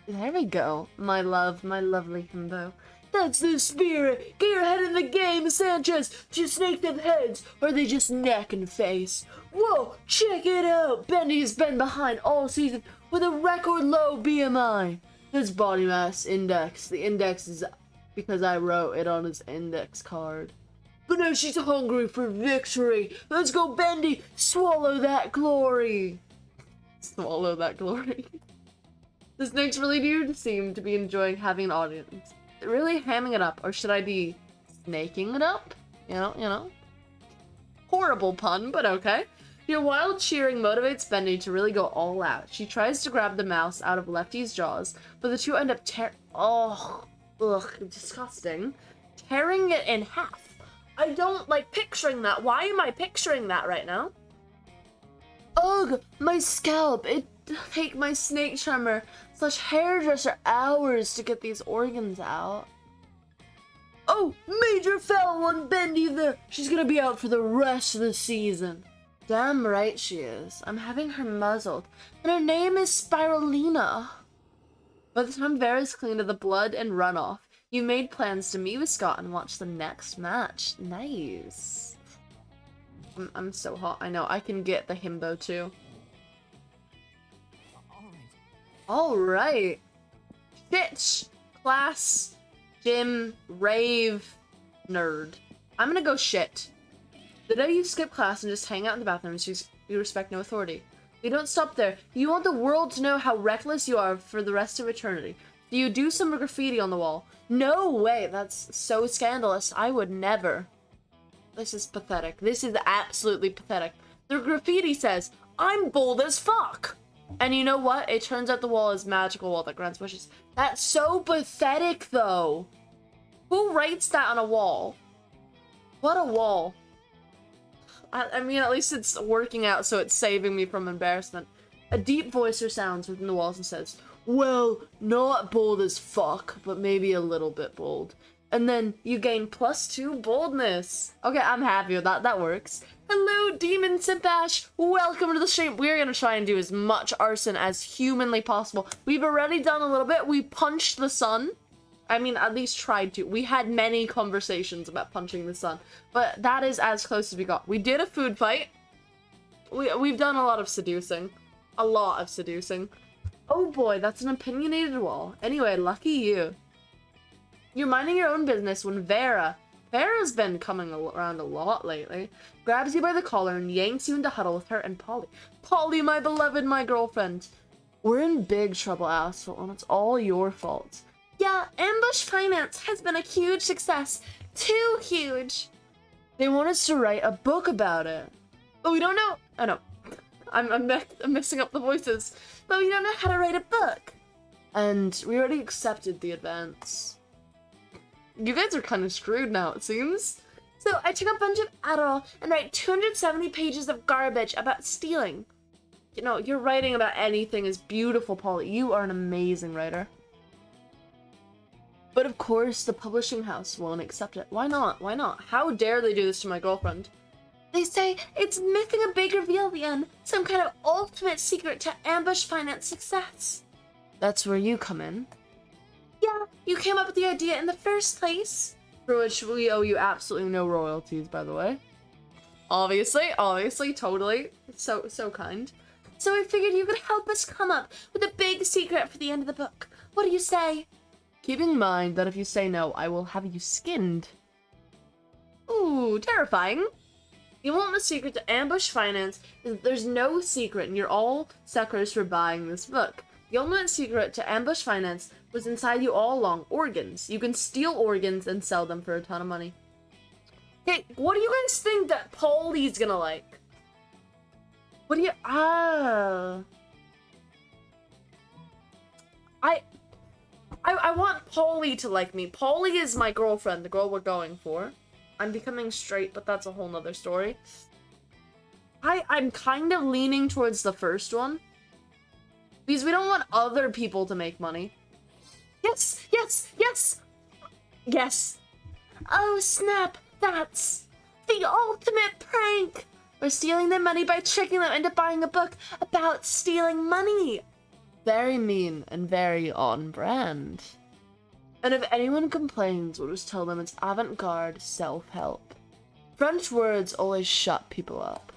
Speaker 1: There we go, my love, my lovely himbo. That's the spirit! Get your head in the game, Sanchez! Just snake them heads, or are they just neck and face? Whoa, check it out! Bendy's been behind all season with a record low BMI. His body mass index. The index is because I wrote it on his index card. But now she's hungry for victory. Let's go, Bendy! Swallow that glory! Swallow that glory. The snakes really do seem to be enjoying having an audience. They're really hamming it up, or should I be snaking it up? You know? Horrible pun, but okay. Your wild cheering motivates Bendy to really go all out. She tries to grab the mouse out of Lefty's jaws, but the two end up disgusting. Tearing it in half. I don't like picturing that. Why am I picturing that right now? Ugh, my scalp. It take my snake charmer / hairdresser hours to get these organs out. Oh, major foul on Bendy there. She's gonna be out for the rest of the season. Damn right she is. I'm having her muzzled, and her name is Spirulina. By the time Vera's clean of the blood and runoff, you made plans to meet with Scott and watch the next match. Nice. I'm so hot. I know. I can get the himbo too. Alright. Bitch. Class. Gym. Rave. Nerd. I'm gonna go shit. The day you skip class and just hang out in the bathrooms, you respect no authority. You don't stop there. You want the world to know how reckless you are for the rest of eternity. Do you do some graffiti on the wall? No way, that's so scandalous. I would never. This is pathetic. This is absolutely pathetic. The graffiti says, I'm bold as fuck. And you know what? It turns out the wall is magical wall that grants wishes. That's so pathetic, though. Who writes that on a wall? What a wall. I mean, at least it's working out, so it's saving me from embarrassment. A deep voice resounds within the walls and says, well, not bold as fuck, but maybe a little bit bold. And then you gain +2 boldness. Okay, I'm happy with that. That works. Hello, Demon Simpash. Welcome to the stream. We're gonna try and do as much arson as humanly possible. We've already done a little bit. We punched the sun. I mean, at least tried to. We had many conversations about punching the sun, but that is as close as we got. We did a food fight. We've done a lot of seducing. A lot of seducing. Oh boy, that's an opinionated wall. Anyway, lucky you. You're minding your own business when Vera's been coming around a lot lately, grabs you by the collar and yanks you into huddle with her and Polly. Polly, my beloved, my girlfriend. We're in big trouble, Asphalt, and it's all your fault. Yeah, Ambush Finance has been a huge success. Too huge. They want us to write a book about it. But we don't know. I know. I'm mixing up the voices. But we don't know how to write a book. And we already accepted the advance. You guys are kind of screwed now, it seems. So I took a bunch of Adderall and write 270 pages of garbage about stealing. You know, your writing about anything is beautiful, Polly. You are an amazing writer. But of course, the publishing house won't accept it. Why not? Why not? How dare they do this to my girlfriend? They say it's missing a big reveal at the end. Some kind of ultimate secret to Ambush Finance success. That's where you come in. Yeah, you came up with the idea in the first place. For which we owe you absolutely no royalties, by the way. Obviously, totally. So kind. So I figured you could help us come up with a big secret for the end of the book. What do you say? Keeping in mind that if you say no, I will have you skinned. Ooh, terrifying. You want the secret to Ambush Finance is that there's no secret and you're all suckers for buying this book. The ultimate secret to Ambush Finance was inside you all along, organs. You can steal organs and sell them for a ton of money. Hey, what do you guys think that Polly's gonna like? What do you... I want Polly to like me. Polly is my girlfriend, the girl we're going for. I'm becoming straight, but that's a whole nother story. I'm kind of leaning towards the first one. Because we don't want other people to make money. Yes, yes, yes! Yes! Oh snap, that's the ultimate prank! We're stealing their money by tricking them into buying a book about stealing money! Very mean and very on brand. And if anyone complains, we'll just tell them it's avant-garde self-help. French words always shut people up.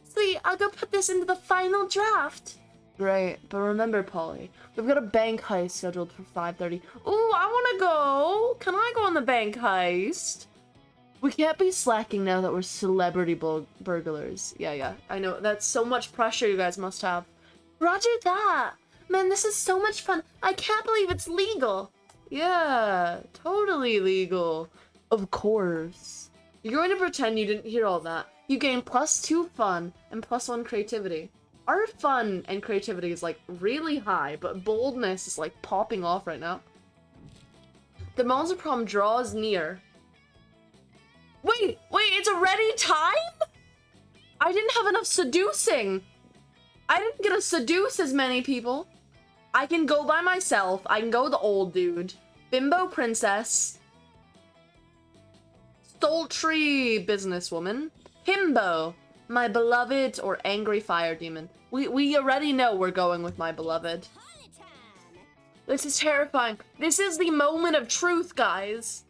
Speaker 1: Sweet, I'll go put this into the final draft. Great, but remember, Polly, we've got a bank heist scheduled for 5:30. Ooh, I wanna go! Can I go on the bank heist? We can't be slacking now that we're celebrity burglars. Yeah, I know. That's so much pressure you guys must have. Roger that! Man, this is so much fun. I can't believe it's legal. Yeah, totally legal. Of course. You're going to pretend you didn't hear all that. You gain +2 fun and +1 creativity. Our fun and creativity is like really high, but boldness is like popping off right now. The Monster Prom draws near. Wait, it's already time? I didn't have enough seducing. I didn't get to seduce as many people. I can go by myself. I can go the old dude. Bimbo princess. Sultry businesswoman. Himbo. My beloved or angry fire demon. We already know we're going with my beloved. This is terrifying. This is the moment of truth, guys.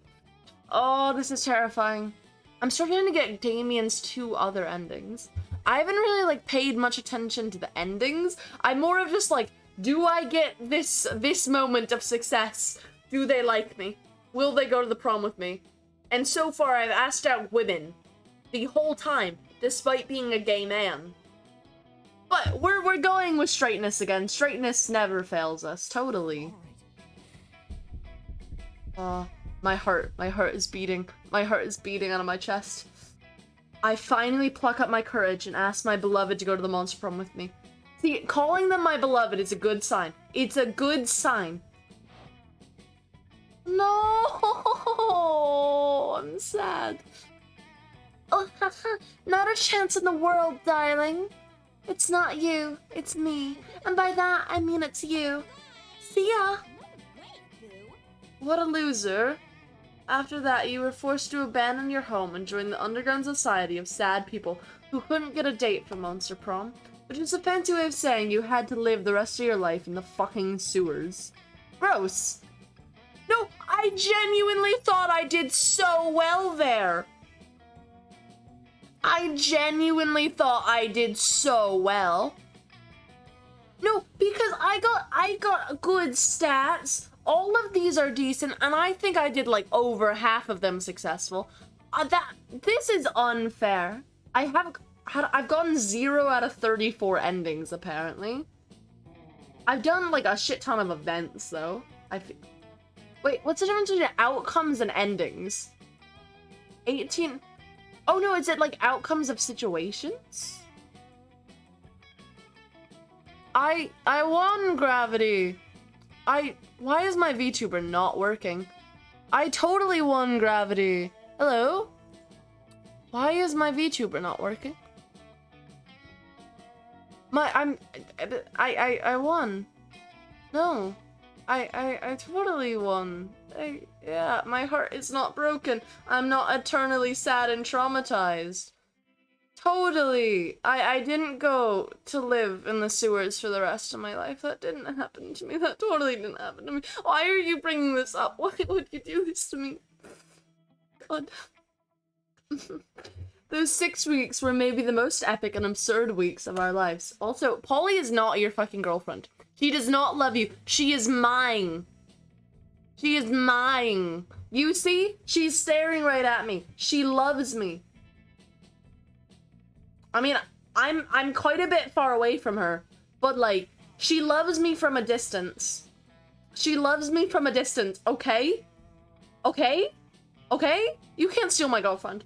Speaker 1: Oh, this is terrifying. I'm starting to get Damien's 2 other endings. I haven't really like paid much attention to the endings. I'm more of just like, do I get this moment of success? Do they like me? Will they go to the prom with me? And so far I've asked out women the whole time, despite being a gay man. But we're going with straightness again. Straightness never fails us, totally. Oh, my heart is beating. My heart is beating out of my chest. I finally pluck up my courage and ask my beloved to go to the monster prom with me. See, calling them my beloved is a good sign. It's a good sign. No, I'm sad. Oh, not a chance in the world, darling. It's not you, it's me. And by that, I mean it's you. See ya. What a loser. After that, you were forced to abandon your home and join the underground society of sad people who couldn't get a date for Monster Prom, which is a fancy way of saying you had to live the rest of your life in the fucking sewers. Gross. No, I genuinely thought I did so well there. I genuinely thought I did so well. No, because I got good stats. All of these are decent, and I think I did like over half of them successful. This is unfair. I've gotten 0 out of 34 endings apparently. I've done like a shit ton of events though. Wait, what's the difference between outcomes and endings? 18. Oh no, is it like outcomes of situations? I won, Gravity. Why is my VTuber not working? I totally won, Gravity. Hello? Why is my VTuber not working? I won. No. I totally won. Yeah, my heart is not broken. I'm not eternally sad and traumatized. Totally. I didn't go to live in the sewers for the rest of my life. That didn't happen to me. That totally didn't happen to me. Why are you bringing this up? Why would you do this to me? God. Those 6 weeks were maybe the most epic and absurd weeks of our lives. Also, Polly is not your fucking girlfriend. She does not love you. She is mine. She is mine. You see? She's staring right at me. She loves me. I mean, I'm quite a bit far away from her, but like, she loves me from a distance. She loves me from a distance, okay? Okay? Okay? You can't steal my girlfriend.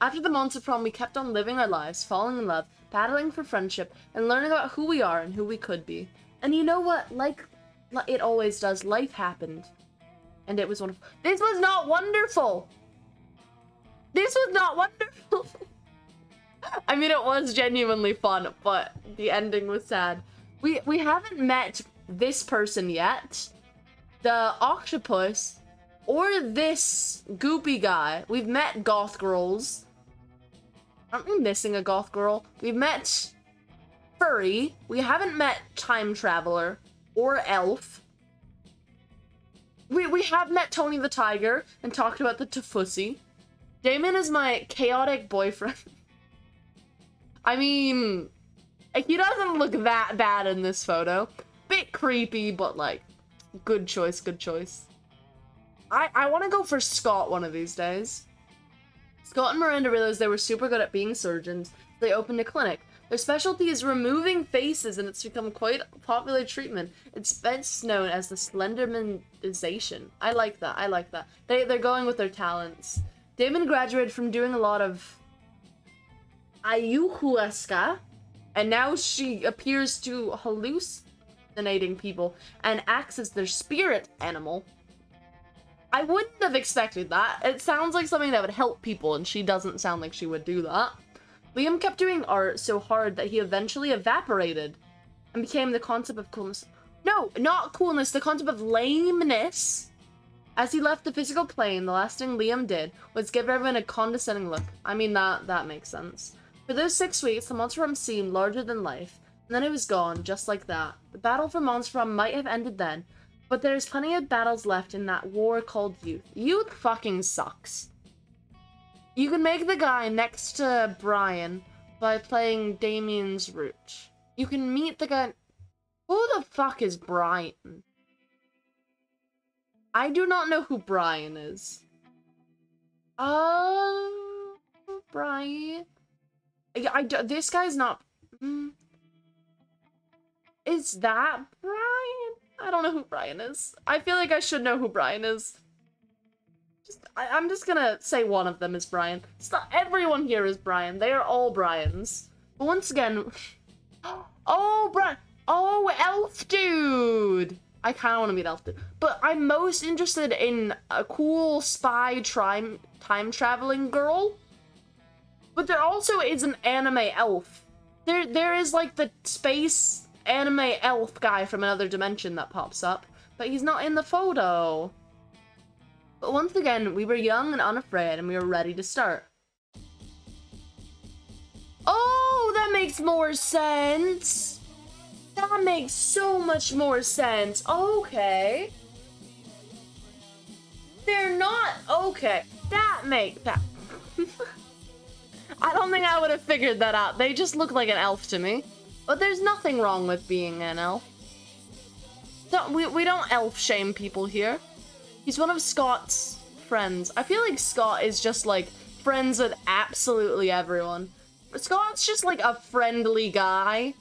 Speaker 1: After the Monster Prom, we kept on living our lives, falling in love, battling for friendship, and learning about who we are and who we could be. And you know what? Like it always does, life happened. And it was wonderful. This was not wonderful! This was not wonderful! I mean, it was genuinely fun, but the ending was sad. We haven't met this person yet. The octopus, or this goopy guy. We've met goth girls. Aren't we missing a goth girl? We've met furry. We haven't met time traveler or elf. We have met Tony the Tiger and talked about the Tafusi. Damon is my chaotic boyfriend. I mean, he doesn't look that bad in this photo. Bit creepy, but like, good choice, good choice. I want to go for Scott one of these days. Scott and Miranda realized they were super good at being surgeons. They opened a clinic. Their specialty is removing faces, and it's become quite a popular treatment. It's best known as the Slendermanization. I like that, I like that. They're going with their talents. Damon graduated from doing a lot of ayahuasca, and now she appears to hallucinating people and acts as their spirit animal. I wouldn't have expected that. It sounds like something that would help people, and she doesn't sound like she would do that. Liam kept doing art so hard that he eventually evaporated and became the concept of coolness. No, not coolness, the concept of lameness. As he left the physical plane, the last thing Liam did was give everyone a condescending look. I mean, that makes sense. For those 6 weeks, the Monster Prom seemed larger than life, and then it was gone, just like that. The battle for Monster Prom might have ended then, but there's plenty of battles left in that war called youth. Youth fucking sucks. You can make the guy next to Brian by playing Damien's route. You can meet the guy... Who the fuck is Brian? I do not know who Brian is. Brian... this guy's not... Is that Brian? I don't know who Brian is. I feel like I should know who Brian is. I'm just gonna say one of them is Brian. It's not everyone here is Brian. They are all Brians. But once again, oh, Brian. Oh, Elf Dude. I kind of want to meet Elf Dude. But I'm most interested in a cool spy time traveling girl. But there also is an anime elf. There is like the space anime elf guy from another dimension that pops up. But he's not in the photo. But once again, we were young and unafraid, and we were ready to start. Oh, that makes more sense! That makes so much more sense. Okay. They're not... Okay. That makes... That... I don't think I would have figured that out. They just look like an elf to me. But there's nothing wrong with being an elf. We don't elf shame people here. He's one of Scott's friends. I feel like Scott is just like friends with absolutely everyone. Scott's just like a friendly guy.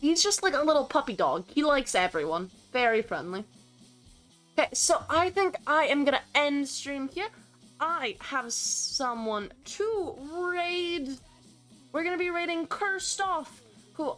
Speaker 1: He's just like a little puppy dog. He likes everyone. Very friendly. Okay, so I think I am gonna end stream here. I have someone to raid. We're gonna be raiding Cursed Off, who...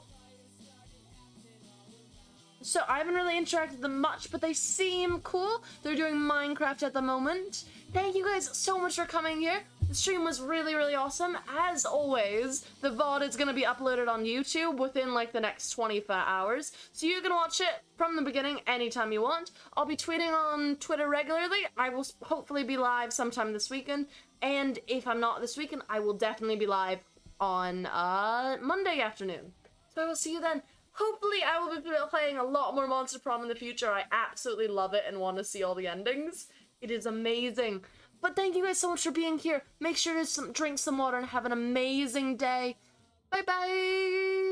Speaker 1: So I haven't really interacted with them much, but they seem cool. They're doing Minecraft at the moment. Thank you guys so much for coming here. The stream was really, really awesome. As always, the VOD is going to be uploaded on YouTube within like the next 24 hours. So you can watch it from the beginning anytime you want. I'll be tweeting on Twitter regularly. I will hopefully be live sometime this weekend. And if I'm not this weekend, I will definitely be live on Monday afternoon. So I will see you then. Hopefully I will be playing a lot more Monster Prom in the future. I absolutely love it and want to see all the endings. It is amazing. But thank you guys so much for being here. Make sure to drink some water and have an amazing day. Bye-bye!